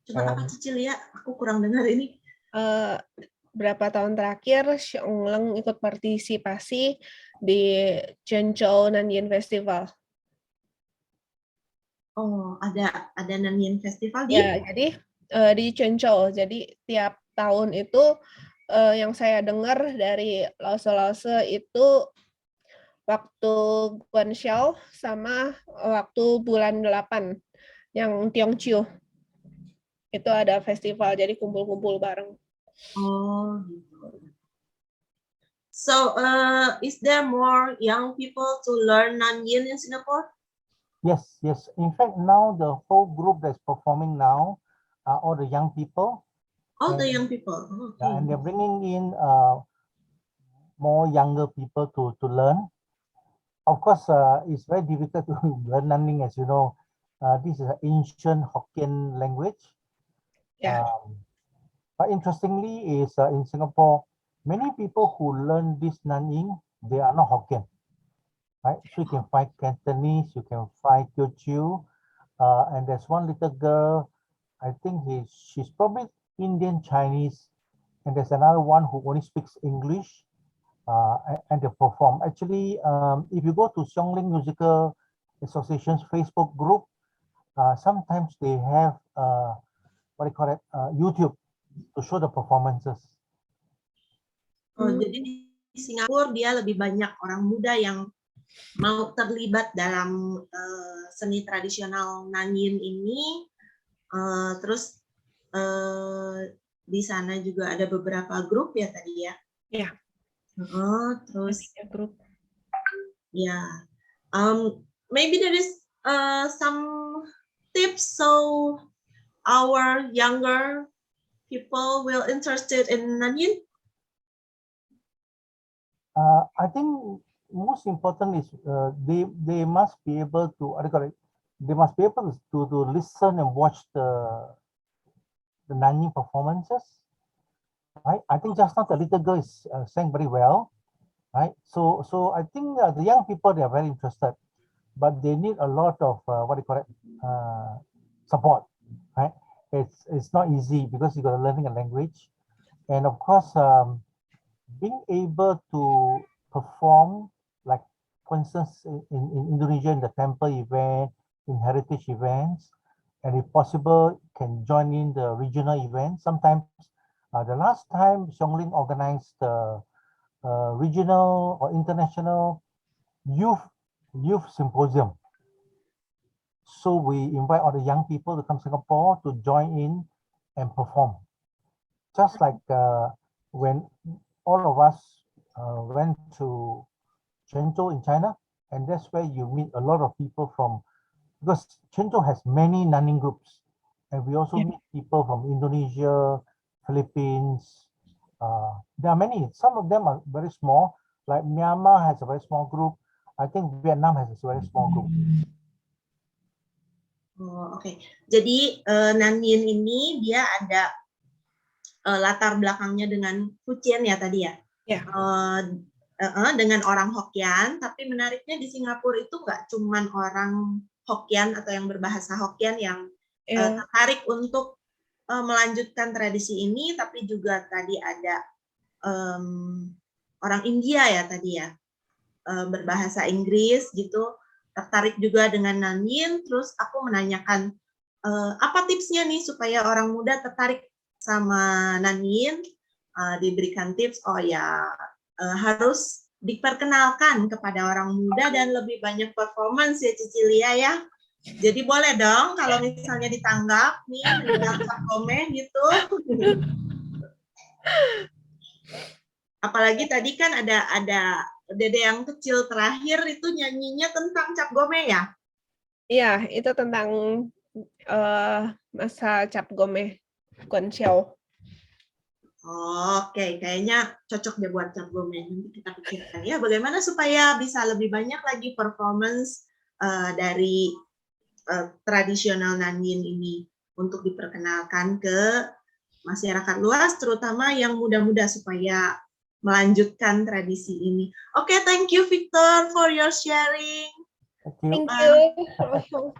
Coba apa Cicil ya? Aku kurang dengar ini. Berapa tahun terakhir Xiong ikut partisipasi di Zhengzhou Nanying Festival. Oh, ada Nanying Festival di? Ya, jadi di Zhengzhou. Jadi tiap tahun itu yang saya dengar dari lause-lause itu waktu Guanxiao sama waktu bulan 8 yang Tiongqiu. Itu ada festival, jadi kumpul-kumpul bareng. Oh, gitu. So, is there more young people to learn Nanying in Singapore? Yes. In fact, now the whole group that's performing now are all the young people. All the young people. Okay. And they're bringing in more younger people to learn. Of course, it's very difficult to learn Nanying, as you know. This is an ancient Hokkien language. Yeah. But interestingly, is in Singapore, many people who learn this Nanying, they are not Hokkien. Right? So you can find Cantonese, you can find Teochew, and there's one little girl, I think she's probably Indian Chinese, and there's another one who only speaks English, and they perform. Actually, if you go to Xiongling Musical Association's Facebook group, sometimes they have YouTube to show the performances. Oh, jadi di Singapura dia lebih banyak orang muda yang mau terlibat dalam seni tradisional Nanying ini, terus di sana juga ada beberapa grup ya tadi ya. Ya. Terus grup. Ya, maybe there is some tips so our younger people will interested in Nanying. I think most important is they must be able to listen and watch the Nanying performances. Right? I think just now the little girl is sang very well. Right? So I think the young people, they are very interested, but they need a lot of support. Right? It's not easy because you got to learning a language, and of course being able to perform, like for instance in Indonesia, in the temple event, in heritage events, and if possible can join in the regional events. Sometimes the last time Xiongling organized the regional or international youth symposium, so we invite all the young people to come to Singapore to join in and perform, just like when all of us went to Zhengzhou in China, and that's where you meet a lot of people from, because Zhengzhou has many Nanying groups, and we also meet people from Indonesia, Philippines. There are many. Some of them are very small, like Myanmar has a very small group. I think Vietnam has a very small group. Oh, oke. Jadi Nanying ini dia ada latar belakangnya dengan Fujian ya tadi ya. Ya. Dengan orang Hokkien, tapi menariknya di Singapura itu nggak cuman orang Hokkien atau yang berbahasa Hokkien yang tertarik untuk melanjutkan tradisi ini, tapi juga tadi ada orang India ya tadi ya, berbahasa Inggris gitu, tertarik juga dengan Nanying. Terus aku menanyakan apa tipsnya nih supaya orang muda tertarik sama Nanying. Diberikan tips, harus diperkenalkan kepada orang muda dan lebih banyak performance ya Cicilia ya. Jadi boleh dong kalau misalnya ditanggap nih megang cap gome gitu. Apalagi tadi kan ada Dede yang kecil terakhir itu nyanyinya tentang cap gome ya. Iya, itu tentang masa cap gome Guan Xiao. Oke, kayaknya cocok deh buat cap gome. Nanti kita pikirkan ya bagaimana supaya bisa lebih banyak lagi performance dari tradisional Nanyin ini untuk diperkenalkan ke masyarakat luas, terutama yang muda-muda supaya melanjutkan tradisi ini. Oke, thank you Victor for your sharing. Thank you. Thank you.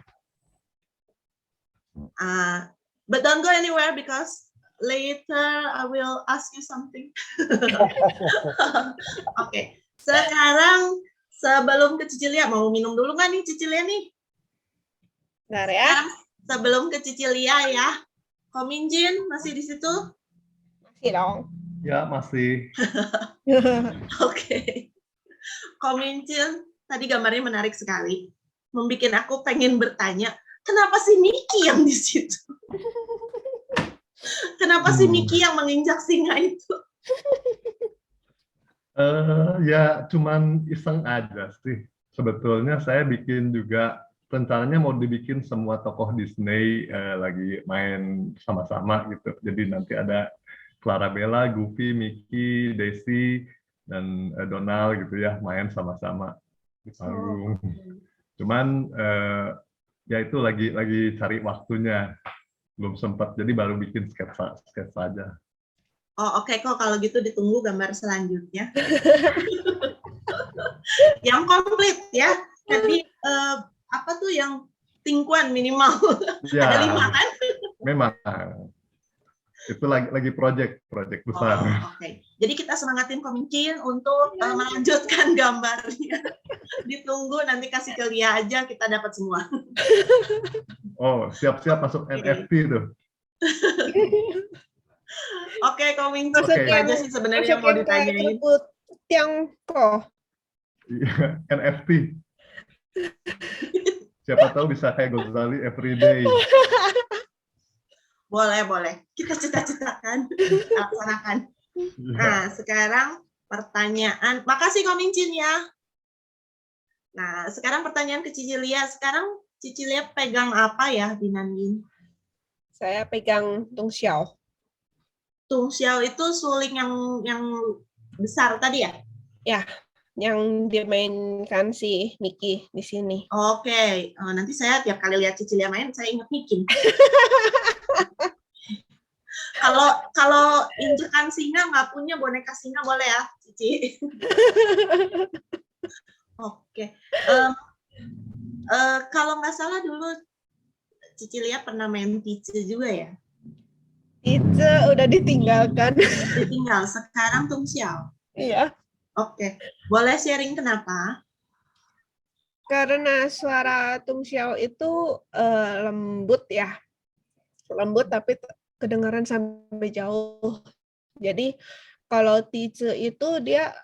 But don't go anywhere because later I will ask you something. Oke, sekarang sebelum ke Cicilia, mau minum dulu nggak nih Cicilia nih? Bentar ya. Sekarang sebelum ke Cicilia ya, Kominjin masih di situ? Masih dong. Ya, masih. Oke. Kominjin, tadi gambarnya menarik sekali. Membikin aku pengen bertanya, kenapa si Miki yang di situ? Kenapa si Miki yang menginjak singa itu? Ya, cuman iseng aja sih. Sebetulnya saya bikin juga, rencananya mau dibikin semua tokoh Disney lagi main sama-sama gitu. Jadi nanti ada Clarabella, Goofy, Mickey, Daisy, dan Donald gitu ya, main sama-sama di panggung. Cuman ya itu lagi cari waktunya, belum sempat. Jadi baru bikin sketsa aja. Oh oke kok, kalau gitu ditunggu gambar selanjutnya. Yang komplit ya. Jadi apa tuh yang tingkuan minimal? Ya, Ada 5 kan? memang. Itu lagi project besar. Oke. Jadi kita semangatin Komincin untuk melanjutkan gambarnya. Ditunggu, nanti kasih ke Lia aja, kita dapat semua. Oh, siap-siap masuk NFT tuh. Oke, Komincin, Oke. itu aja sih sebenarnya yang mau ditanyain. Tiangko. Iya, NFT. Siapa tahu bisa kayak Ghazali everyday. Boleh. Kita cita-citakan, laksanakan. Nah, sekarang pertanyaan. Makasih Komincin ya. Nah, sekarang pertanyaan ke Cicilia. Sekarang Cicilia pegang apa ya di Nanyin? Saya pegang Tung Xiao. Tung Xiao itu suling yang besar tadi ya? Ya, yang dimainkan si Miki di sini. Oke. Nanti saya tiap kali lihat Cicilia main, saya ingat Miki. Kalau injekan singa nggak punya boneka singa boleh ya, Cici? Oke. Kalau nggak salah dulu Cicilia pernah main Tice juga ya? Tice udah ditinggalkan. Ditinggal. Sekarang Tung Xiao. Iya. Oke. Boleh sharing kenapa? Karena suara Tung Xiao itu lembut ya. Lembut tapi kedengaran sampai jauh. Jadi kalau Tice itu dia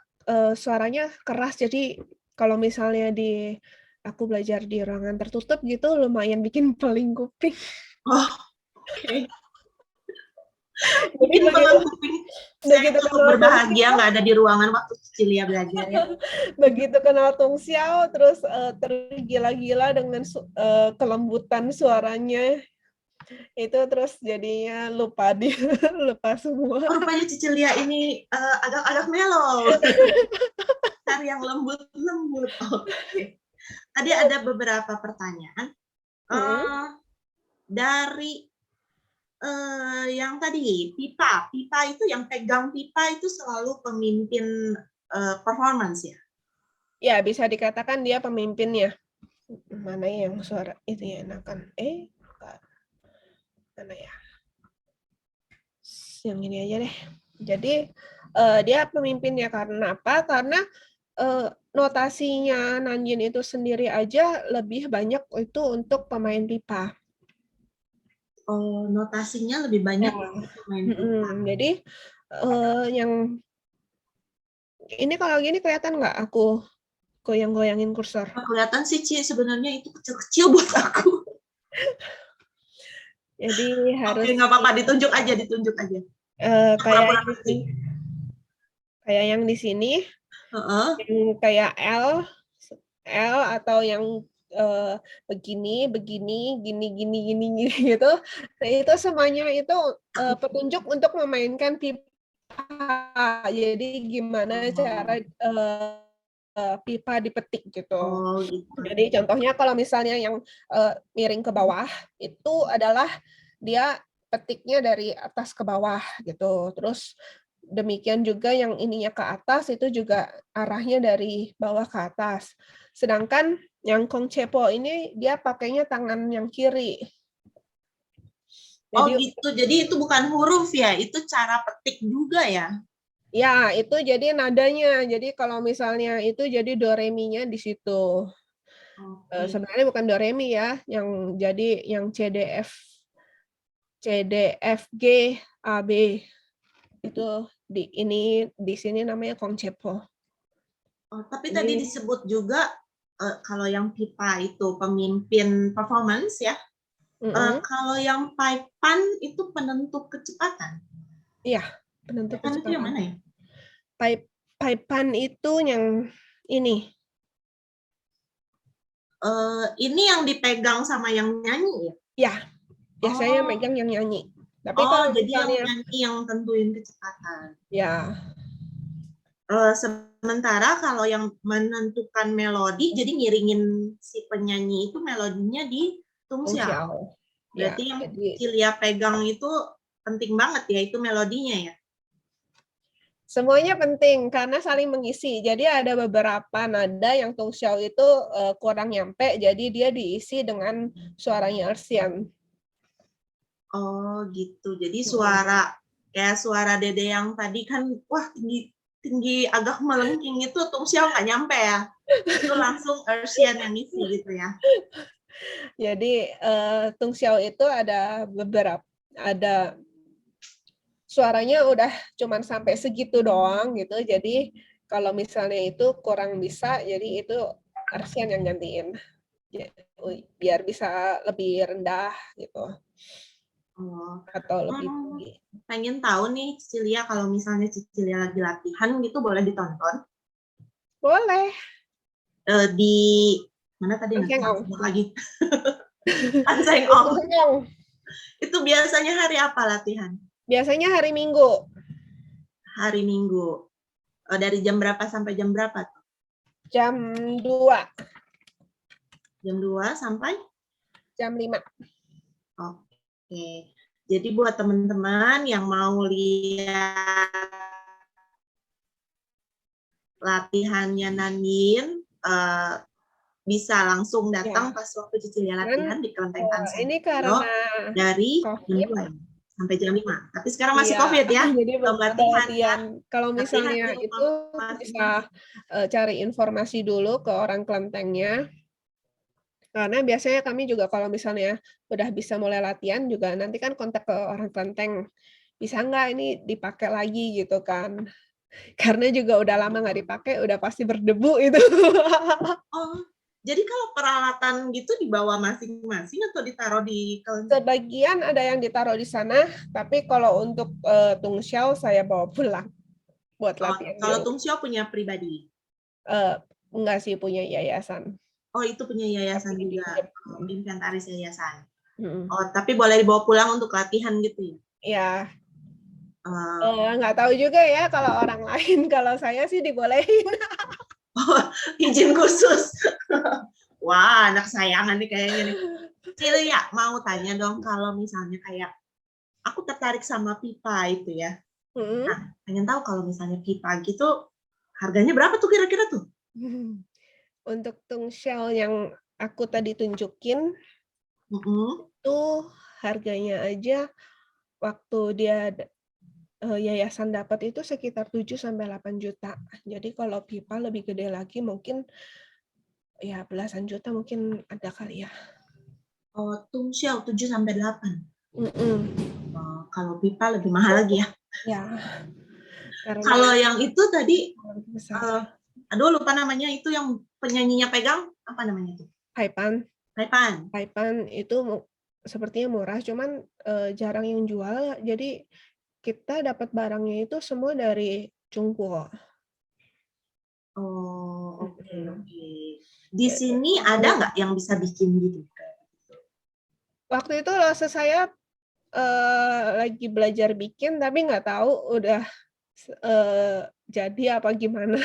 suaranya keras. Jadi kalau misalnya aku belajar di ruangan tertutup gitu lumayan bikin peling kuping. Oh, oke. Jadi peling kuping. Saya cukup berbahagia nggak ada di ruangan waktu Cicilia belajar ya. Begitu kenal Tung Xiao terus tergila-gila dengan kelembutan suaranya. Itu terus jadinya lupa semua. Rupanya Cicilia ini agak-agak mellow. Cari yang lembut-lembut. Oke. Tadi ada beberapa pertanyaan. Dari yang tadi, Pipa. Pipa itu yang pegang pipa itu selalu pemimpin performance ya? Ya, bisa dikatakan dia pemimpinnya. Mana yang suara itu ya enakan? Mana ya? Yang ini aja deh. Jadi dia pemimpinnya karena apa? Karena notasinya Nanyin itu sendiri aja lebih banyak itu untuk pemain pipa. Oh, notasinya lebih banyak untuk pemain pipa. Jadi yang Ini kalau gini kelihatan nggak aku goyang-goyangin kursor? Kelihatan sih Ci, sebenarnya itu kecil-kecil buat aku. Jadi harus Oke, nggak apa-apa, ditunjuk aja. kayak Pura-pura yang kecil. kayak yang di sini, Heeh. yang kayak L atau yang begini, gini gitu. Nah, itu semuanya itu petunjuk untuk memainkan pipa. Jadi gimana cara pipa dipetik gitu. Oh, gitu. Jadi contohnya kalau misalnya yang miring ke bawah itu adalah dia petiknya dari atas ke bawah gitu. Terus demikian juga yang ininya ke atas itu juga arahnya dari bawah ke atas. Sedangkan yang kongcepo ini dia pakainya tangan yang kiri. Oh Jadi gitu, jadi itu bukan huruf ya, itu cara petik juga ya? ya itu jadi nadanya. Jadi kalau misalnya itu jadi do re mi-nya di situ. Oke. Sebenarnya bukan do re mi ya, yang jadi yang C D F G A B itu di sini namanya kongcepo. Oh, tapi tadi Ini disebut juga kalau yang pipa itu pemimpin performance ya. Kalau yang paipan itu penentu kecepatan. iya, penentu Paipan itu yang kecepatan. mana ya? Paipan itu yang ini. Ini yang dipegang sama yang nyanyi ya? Ya, biasanya Oh. megang yang nyanyi. Tapi Oh, kalau jadi yang misalnya nyanyi yang tentuin kecepatan. ya, Sementara kalau yang menentukan melodi, jadi ngiringin si penyanyi itu melodinya di tungsiao. fungsial. Ya, Berarti yang jadi Cilia pegang itu penting banget ya, itu melodinya ya? semuanya penting karena saling mengisi. Jadi ada beberapa nada yang tungsiao itu kurang nyampe, jadi dia diisi dengan suaranya Ersian. Oh gitu. Jadi suara kayak suara Dede yang tadi kan, wah tinggi agak melengking itu tungsiao nggak nyampe ya? Itu langsung Ersian yang isi gitu ya? Jadi tungsiao itu ada suaranya udah cuman sampai segitu doang gitu. Jadi kalau misalnya itu kurang bisa, jadi itu Ersian yang gantiin. Biar bisa lebih rendah gitu Oh, atau lebih tinggi. pengen tahu nih Cicilia, kalau misalnya Cicilia lagi latihan gitu boleh ditonton Boleh. di mana tadi nanti Sengong. sebut lagi. Sengong. Sengong. Itu biasanya hari apa latihan? Biasanya hari Minggu. Hari Minggu. Dari jam berapa sampai jam berapa tuh? Jam 2. Jam 2 sampai? Jam 5. Oke. Jadi buat teman-teman yang mau lihat latihannya Nanin, bisa langsung datang pas waktu Cicilia latihan di Kelenteng Tan Ini karena dari jam 2 sampai jam 5. Tapi sekarang masih COVID ya. Jadi belum latihan ya. Kalau Latihan misalnya di itu bisa cari informasi dulu ke orang Kelentengnya. Karena biasanya kami juga kalau misalnya udah bisa mulai latihan juga nanti kan kontak ke orang Kelenteng. Bisa nggak ini dipakai lagi gitu kan. Karena juga udah lama nggak dipakai, udah pasti berdebu itu. Oh, jadi kalau peralatan gitu dibawa masing-masing atau ditaruh di kelenteng? Sebagian ada yang ditaruh di sana, tapi kalau untuk tungsiao saya bawa pulang buat latihan. Kalau tungsiao punya pribadi? Enggak sih, punya yayasan. Oh, itu punya yayasan juga, inventaris yayasan. Hmm. Oh, tapi boleh dibawa pulang untuk latihan gitu ya? Ya. Nggak tahu juga ya kalau orang lain. Kalau saya sih dibolehin. Oh, izin khusus. Wah, anak sayangan nih kayaknya nih. Cilia, mau tanya dong, kalau misalnya kayak aku tertarik sama pipa itu ya. Nah, pengen tahu kalau misalnya pipa gitu, harganya berapa tuh kira-kira tuh? Untuk tungsiao yang aku tadi tunjukin, itu harganya aja waktu dia yayasan dapat itu sekitar 7-8 juta. Jadi kalau pipa lebih gede lagi mungkin ya belasan juta mungkin ada kali ya. Oh, tungsiao 7-8. Kalau pipa lebih mahal lagi ya? Ya. Karena Kalau yang itu tadi, besar. aduh lupa namanya, itu yang penyanyinya pegang, apa namanya itu? Haipan. Taipan. Haipan itu sepertinya murah, cuman jarang yang jual. Jadi kita dapat barangnya itu semua dari Cungkuo. Oh, oke, Mm-mm. oke. Di Ya, sini ada nggak yang bisa bikin gitu? waktu itu rasa saya lagi belajar bikin, tapi nggak tahu udah jadi apa gimana.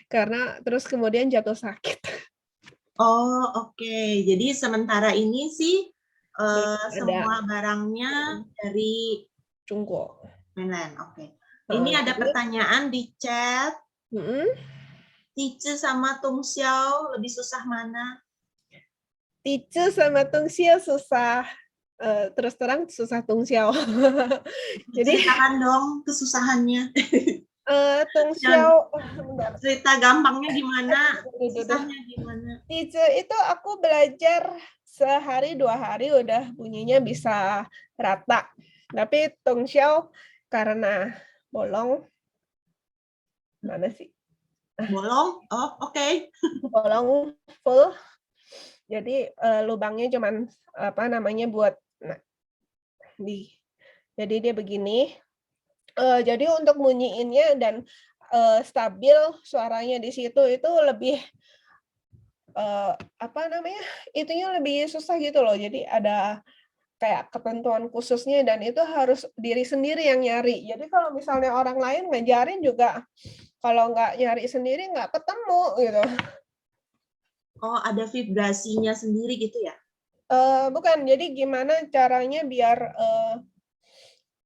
Karena terus kemudian jatuh sakit. Oh, oke. Jadi sementara ini sih Ada semua barangnya dari Cungkuo. mainland. Oke. Ini ada Jadi, pertanyaan di chat. mm-mm. Tice sama Tung Xiao lebih susah mana? Tice sama Tung Xiao susah. Terus terang susah Tung Xiao. Jadi Ceritakan dong kesusahannya. Tung Jangan Xiao, bentar. cerita gampangnya gimana, Duh. susahnya gimana. Tice itu aku belajar sehari 2 hari udah bunyinya bisa rata. Tapi Tung Xiao karena bolong, mana sih? Bolong? Oh, oke. Bolong full. Jadi lubangnya cuman apa namanya buat jadi dia begini. Jadi untuk bunyiinnya dan stabil suaranya di situ itu lebih apa namanya? Itunya lebih susah gitu loh. Jadi ada kayak ketentuan khususnya dan itu harus diri sendiri yang nyari. Jadi kalau misalnya orang lain ngajarin juga kalau nggak nyari sendiri nggak ketemu gitu. Oh, ada vibrasinya sendiri gitu ya? Bukan, jadi gimana caranya biar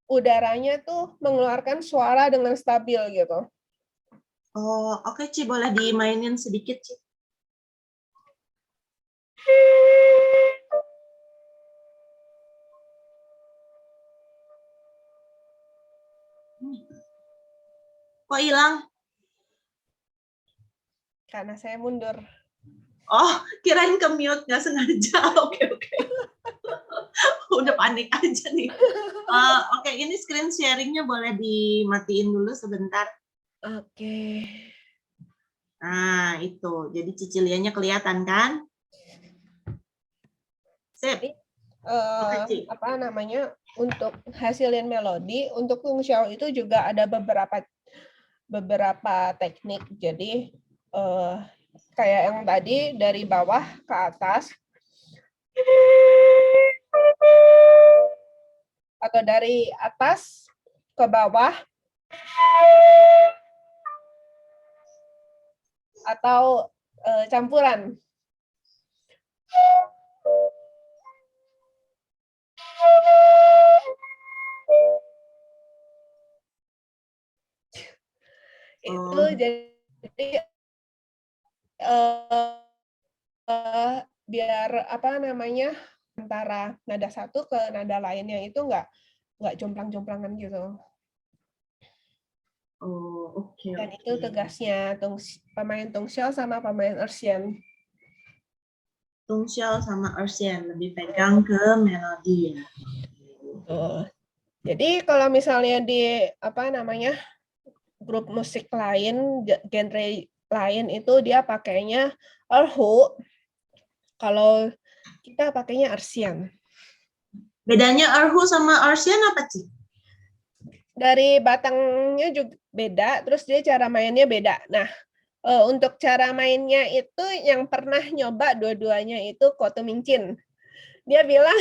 udaranya tuh mengeluarkan suara dengan stabil gitu. Oh, oke, Ci, boleh dimainin sedikit, Ci. Kok hilang? Karena saya mundur. Oh, kirain ke mute, nggak sengaja. Oke, oke. Udah panik aja nih. Oke, ini screen sharing-nya boleh dimatiin dulu sebentar. Oke. Nah, itu. Jadi ciciliannya kelihatan kan? Sip. Oke, Ci. Apa namanya? Untuk hasilin melodi, untuk Tung Xiao itu juga ada beberapa teknik. Jadi kayak yang tadi dari bawah ke atas atau dari atas ke bawah atau campuran. Itu jadi biar apa namanya antara nada satu ke nada lainnya itu nggak jomplang-jomplangan gitu. Oh, oke. Dan itu tegasnya pemain Tung Xiao sama pemain Ersian. Tung Xiao sama Ersian lebih pegang ke melodi ya. Jadi kalau misalnya di apa namanya grup musik lain, genre lain itu dia pakainya erhu. Kalau kita pakainya Ersian. Bedanya erhu sama Ersian apa sih? Dari batangnya juga beda, terus dia cara mainnya beda. Nah, untuk cara mainnya itu yang pernah nyoba dua-duanya itu Ko Tumingchin. Dia bilang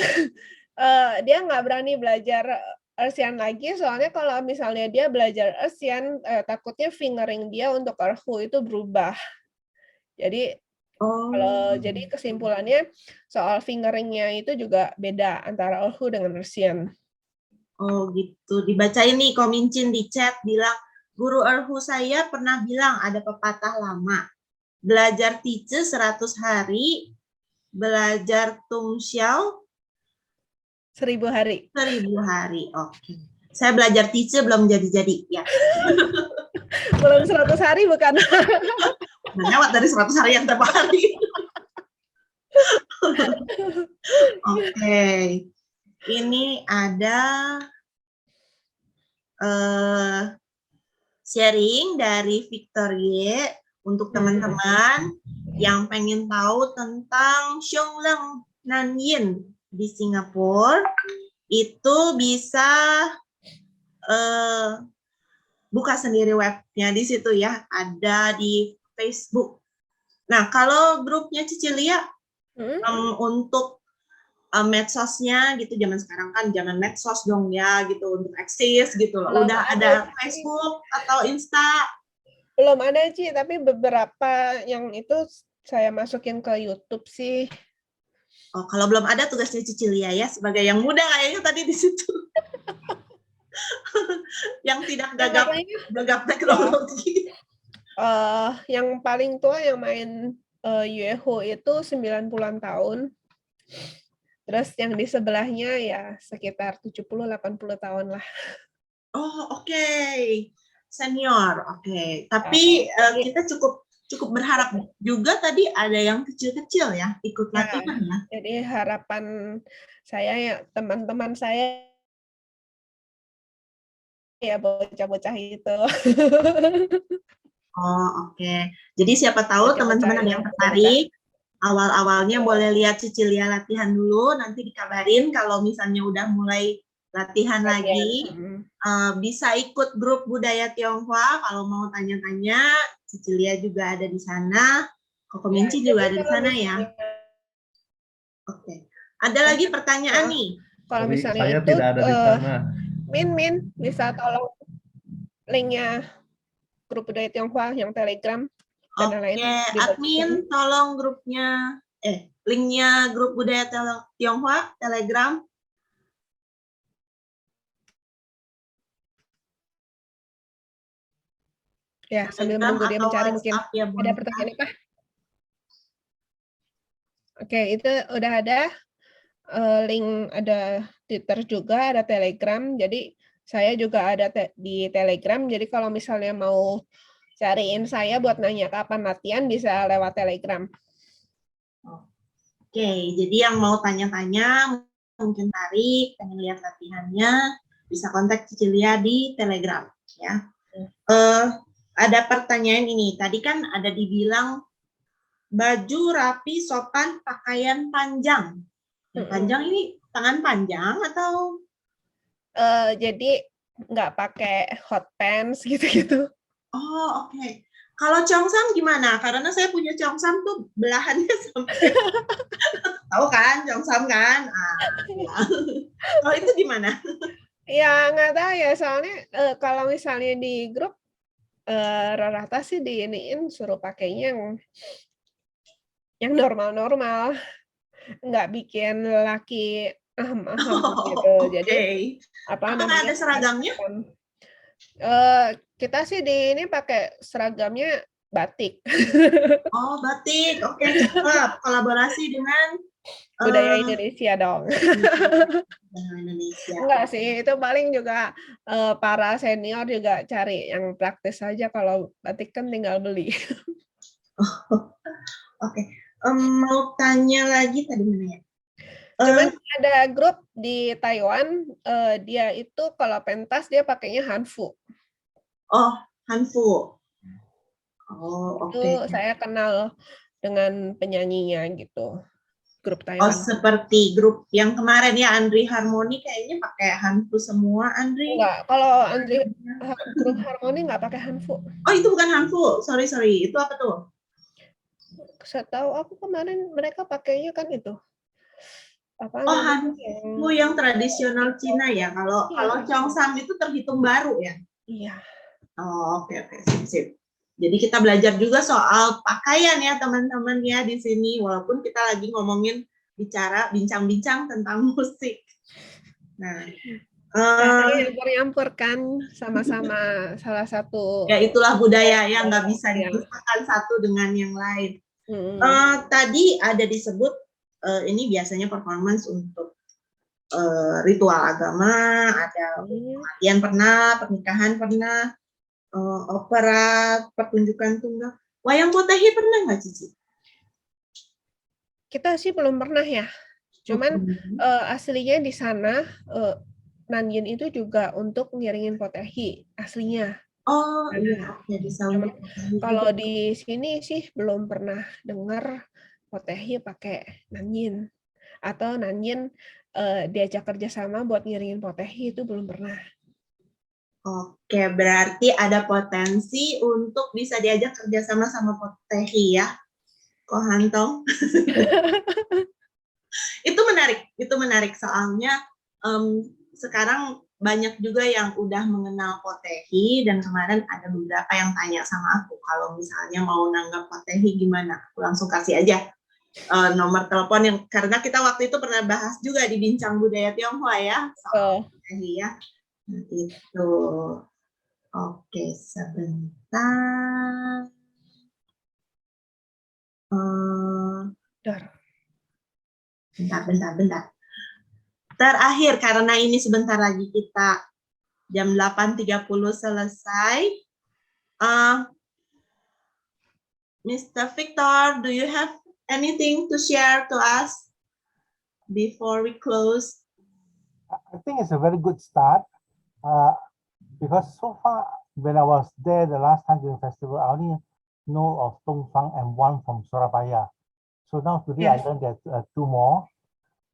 dia nggak berani belajar Ersian lagi, soalnya kalau misalnya dia belajar Ersian, takutnya fingering dia untuk erhu itu berubah. Jadi jadi kesimpulannya soal fingeringnya itu juga beda antara erhu dengan Ersian. Oh gitu, dibaca ini Komincin di chat bilang, guru erhu saya pernah bilang ada pepatah lama, belajar Tice 100 hari, belajar Tung Xiao 1000 hari. 1000 hari. Oke. Saya belajar Tice belum jadi-jadi ya. Belum 100 hari bukan? Lewat dari 100 hari yang tiap hari. Oke. Ini ada sharing dari Victor Y untuk teman-teman yang pengen tahu tentang Xionglang Nanyin di Singapura. Itu bisa buka sendiri webnya di situ ya, ada di Facebook. Nah, kalau grupnya Cicilia untuk medsosnya gitu, zaman sekarang kan zaman medsos dong ya gitu, untuk eksis gitu loh. Belum Udah ada Facebook atau Insta? Belum ada, Ci, tapi beberapa yang itu saya masukin ke YouTube sih. Oh, kalau belum ada tugasnya Cicilia ya, sebagai yang muda kayaknya tadi di situ. Yang tidak gagap teknologi. Yang paling tua yang main Yueho itu 90-an tahun. Terus yang di sebelahnya ya sekitar 70-80 tahun lah. Oh, oke. Senior, oke. Tapi kita cukup berharap juga tadi ada yang kecil-kecil ya, ikut latihan ya. Jadi harapan saya ya teman-teman saya ya bocah-bocah itu. Oh, oke. Jadi siapa tahu teman-teman ada yang tertarik, awal-awalnya boleh lihat Cicilia latihan dulu, nanti dikabarin kalau misalnya udah mulai latihan lagi, bisa ikut grup budaya Tionghoa. Kalau mau tanya-tanya, Cicilia juga ada di sana, Koko Minci juga ada di sana ya. Oke. Ada lagi pertanyaan nih? Kalau misalnya saya itu, tidak ada di sana. Min, bisa tolong linknya grup budaya Tionghoa yang Telegram. Oke, admin tolong grupnya, linknya grup budaya Tionghoa Telegram. Ya, sambil menunggu dia mencari mungkin ya, ada pertanyaan apa? Oke, itu udah ada link, ada Twitter juga, ada Telegram. Jadi saya juga ada di Telegram. Jadi kalau misalnya mau cariin saya buat nanya kapan latihan bisa lewat Telegram. Oke, jadi yang mau tanya-tanya mungkin tarik, pengen lihat latihannya, bisa kontak Cicilia di Telegram ya. Ada pertanyaan ini, tadi kan ada dibilang baju rapi, sopan, pakaian panjang. Yang panjang ini tangan panjang atau? Jadi nggak pakai hot pants gitu-gitu. Oh, oke. Kalau Cheongsam gimana? Karena saya punya Cheongsam tuh belahannya sampai tahu kan Cheongsam kan? Ya. Kalau itu gimana? Ya nggak tahu ya, soalnya kalau misalnya di grup rata-rata sih diiniin suruh pakainya yang normal-normal, nggak bikin laki gitu. Jadi namanya? Ada seragamnya? Kita sih di ini pakai seragamnya batik. Oh, batik. Oke, cakep. Kolaborasi dengan budaya Indonesia dong. Indonesia. Enggak sih, itu paling juga para senior juga cari yang praktis saja. Kalau batik kan tinggal beli. Oke. Mau tanya lagi tadi mana ya? Cuman ada grup di Taiwan, dia itu kalau pentas dia pakainya hanfu. Oh, hanfu. Oh, oke. Itu saya kenal dengan penyanyinya gitu. Grup Taiwan. Oh, seperti grup yang kemarin ya, Andri Harmoni kayaknya pakai hanfu semua, Andri. Enggak, kalau Andri grup Harmoni nggak pakai hanfu. Oh, itu bukan hanfu. Sorry. Itu apa tuh? Setahu aku kemarin mereka pakainya kan itu. Hanfu yang tradisional Cina ya. Kalau Cheongsam itu terhitung baru ya. Iya. Oh, oke. Sip. Jadi kita belajar juga soal pakaian ya teman-teman ya di sini. Walaupun kita lagi ngomongin bincang-bincang tentang musik. Nah, nyampur kan sama-sama salah satu. Ya itulah budaya yang nggak bisa dipisahkan satu dengan yang lain. Tadi ada disebut ini biasanya performance untuk ritual agama, ada latihan pernah, pernikahan pernah, opera, pertunjukan tunggal. Wayang potehi pernah nggak, Cici? Kita sih belum pernah ya. Cuman aslinya di sana Nanyin itu juga untuk ngiringin potehi aslinya. Oh Ada. iya, oke di Saudi. Kalau di sini sih belum pernah dengar Potehi pakai Nanyin atau Nanyin diajak kerjasama buat ngiringin Potehi, itu belum pernah. Oke, berarti ada potensi untuk bisa diajak kerjasama sama Potehi ya, Ko Hantong. Itu menarik soalnya sekarang banyak juga yang udah mengenal Potehi, dan kemarin ada beberapa yang tanya sama aku kalau misalnya mau nanggap Potehi gimana. Aku langsung kasih aja nomor telepon yang, karena kita waktu itu pernah bahas juga di Bincang Budaya Tionghoa ya soal Potehi ya. Itu. Oke, sebentar. Bentar. Terakhir, karena ini sebentar lagi kita jam 8.30 selesai. Mr. Victor, do you have anything to share to us before we close? I think it's a very good start because so far when I was there the last time during the festival, I only know of Tung Fang and one from Surabaya. So now today I learned that two more.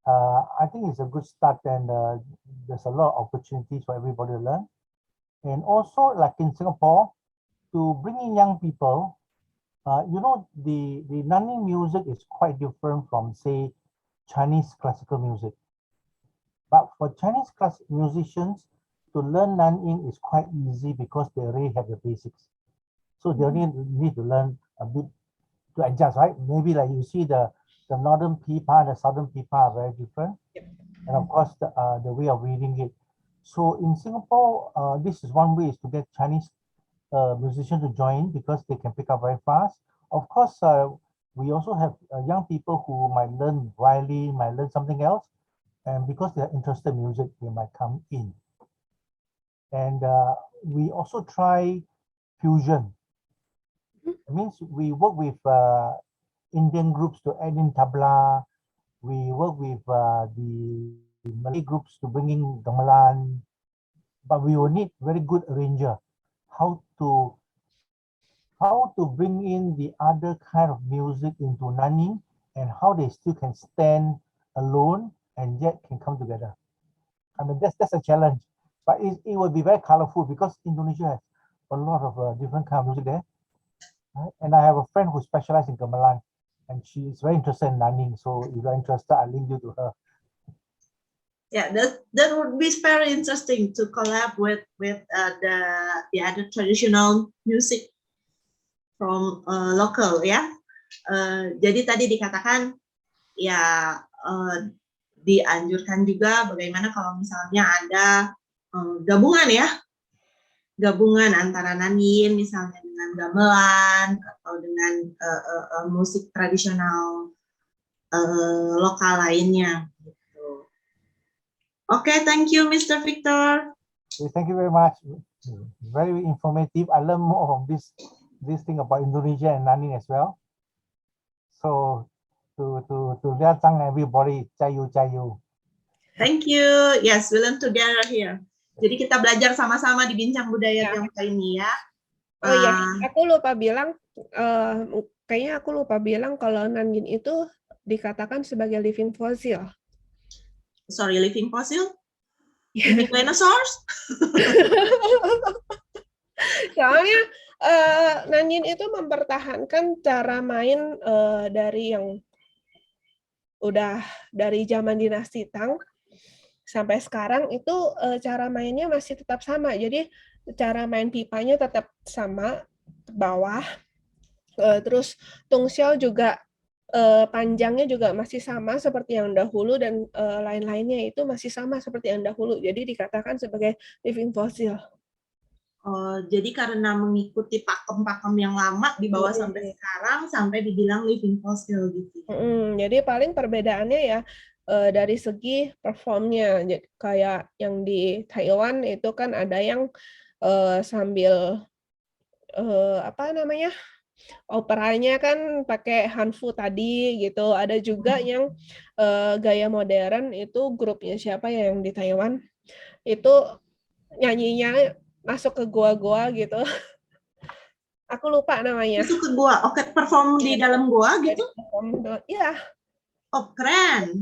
I think it's a good start, and there's a lot of opportunities for everybody to learn. And also, like in Singapore, to bring in young people, you know, the Nanning music is quite different from, say, Chinese classical music. But for Chinese musicians, to learn Nanning is quite easy because they already have the basics. So they only need to learn a bit to adjust, right? Maybe like you see the northern pipa and the southern pipa are very different. And of course, the way of reading it. So in Singapore, this is one way is to get Chinese musicians to join because they can pick up very fast. Of course, we also have young people who might learn violin, might learn something else. And because they're interested in music, they might come in. And we also try fusion. It means we work with Indian groups to add in tabla. We work with the Malay groups to bring in gamelan. But we will need very good arranger. How to bring in the other kind of music into Nanning, and how they still can stand alone and yet can come together. I mean, that's a challenge. But it will be very colorful because Indonesia has a lot of different kind of music there. Right? And I have a friend who specializes in gamelan, and she is very interested in Nanning. So if you're interested, I'll link you to her. Yeah, that would be very interesting to collab with the other traditional music from local ya. Jadi tadi dikatakan ya dianjurkan juga bagaimana kalau misalnya ada gabungan antara Nanyin misalnya dengan gamelan atau dengan musik tradisional lokal lainnya. Gitu. Okay, thank you, Mr. Victor. Thank you very much. Very informative. I learned more from this thing about Indonesia and Nanning as well. So to Liatang everybody, cayu. Thank you. Yes, we learn together here. Jadi kita belajar sama-sama di Bincang Budaya Tionghoa ini ya. Oh iya, aku lupa bilang, kayaknya aku lupa bilang kalau Nanyin itu dikatakan sebagai living fossil. Sorry, living fossil? Ini dinosaurs? Soalnya Nanyin itu mempertahankan cara main dari yang udah dari zaman dinasti Tang sampai sekarang itu cara mainnya masih tetap sama. Jadi cara main pipanya tetap sama bawah. Terus tungxiao juga panjangnya juga masih sama seperti yang dahulu, dan lain-lainnya itu masih sama seperti yang dahulu. Jadi dikatakan sebagai living fossil. Jadi karena mengikuti pakem-pakem yang lama dibawa sampai sekarang sampai dibilang living fossil gitu. Jadi paling perbedaannya ya dari segi performnya, kayak yang di Taiwan itu kan ada yang sambil operanya kan pakai hanfu tadi gitu. Ada juga yang gaya modern itu grupnya siapa ya yang di Taiwan itu nyanyinya masuk ke gua-gua gitu. Aku lupa namanya. Masuk ke gua, oke, perform di dalam gua gitu? Iya. Oh, keren.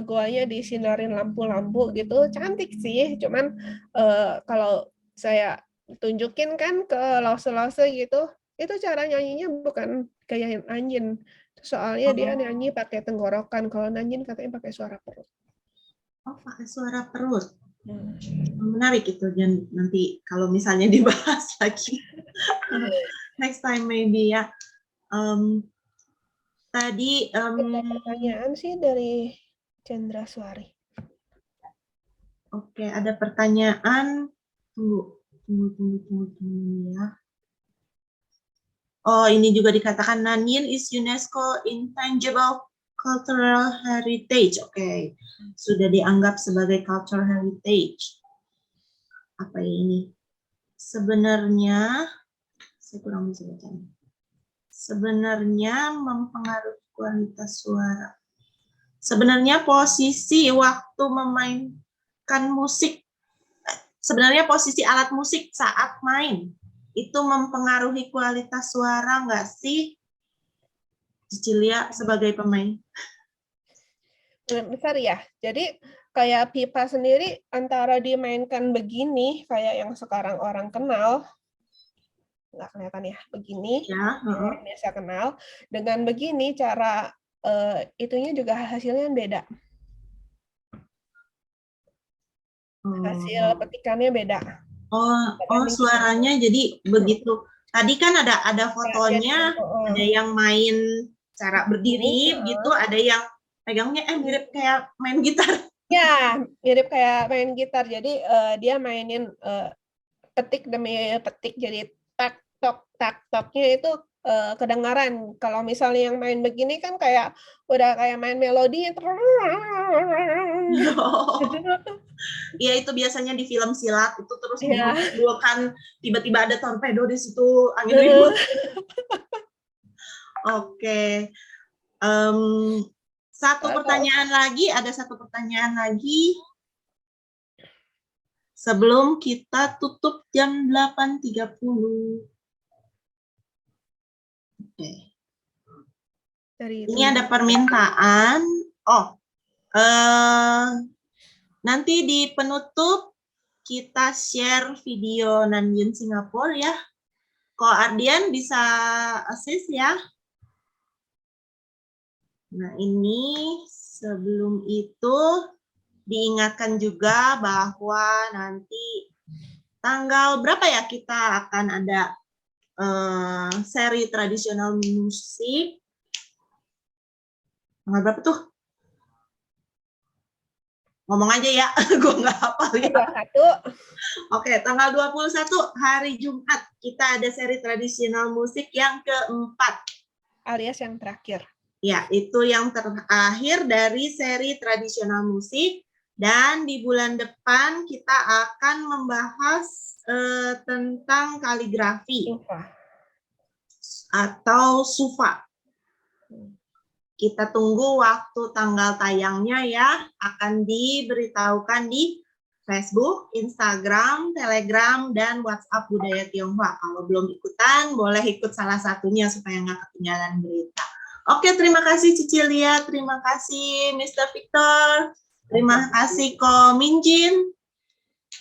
Guanya disinarin lampu-lampu gitu, cantik sih. Cuman kalau saya tunjukin kan ke lause-lause gitu, itu cara nyanyinya bukan kayak Nanjin. Soalnya dia nyanyi pakai tenggorokan. Kalau Nanjin katanya pakai suara perut. Oh, pakai suara perut. Menarik itu, dan nanti kalau misalnya dibahas lagi. Next time maybe ya. Tadi Pertanyaan sih dari Chandra Suari. Oke, ada pertanyaan. Tunggu ya. Oh, ini juga dikatakan Nanyin is UNESCO Intangible Cultural Heritage. Oke, sudah dianggap sebagai cultural heritage. Apa ini? Sebenarnya, saya kurang bisa bacanya. Sebenarnya mempengaruhi kualitas suara. Sebenarnya posisi waktu memainkan musik, sebenarnya posisi alat musik saat main, itu mempengaruhi kualitas suara nggak sih, Cicilia sebagai pemain? Besar ya. Jadi kayak pipa sendiri antara dimainkan begini, kayak yang sekarang orang kenal, nggak kelihatan ya, begini, Ya, orang biasa kenal, dengan begini cara itunya juga hasilnya beda. Hasil petikannya beda. Oh, suaranya jadi begitu. Tadi kan ada fotonya, ada yang main cara berdiri gitu, ada yang pegangnya mirip kayak main gitar. Ya, mirip kayak main gitar. Jadi dia mainin petik demi petik, jadi tak-tok-tak-toknya itu kedengaran. Kalau misalnya yang main begini kan kayak udah kayak main melodi. Iya, itu biasanya di film silat itu terus kan tiba-tiba ada torpedo di situ, angin ribut. Oke. Ada satu pertanyaan lagi. Sebelum kita tutup jam 8.30. Oke. Ini ada permintaan. Nanti di penutup kita share video Nanyin Singapura ya. Ko Ardian bisa assist ya. Nah, ini sebelum itu diingatkan juga bahwa nanti tanggal berapa ya kita akan ada seri tradisional musik. Tanggal berapa tuh? Ngomong aja ya, gue nggak hafal ya. 21. Oke, tanggal 21 hari Jumat kita ada seri tradisional musik yang keempat. Alias yang terakhir. Ya, itu yang terakhir dari seri tradisional musik. Dan di bulan depan kita akan membahas tentang kaligrafi atau sufa. Kita tunggu waktu tanggal tayangnya ya, akan diberitahukan di Facebook, Instagram, Telegram, dan WhatsApp Budaya Tionghoa. Kalau belum ikutan, boleh ikut salah satunya supaya nggak ketinggalan berita. Oke, terima kasih Cicilia, terima kasih Mr. Victor, terima kasih Ko Minjin,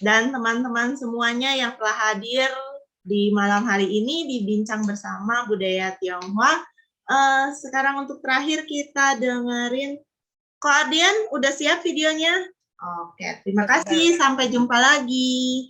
dan teman-teman semuanya yang telah hadir di malam hari ini di Bincang Bersama Budaya Tionghoa. Sekarang untuk terakhir kita dengerin. Ko Ardian, udah siap videonya? Oke, terima kasih. Sampai jumpa lagi.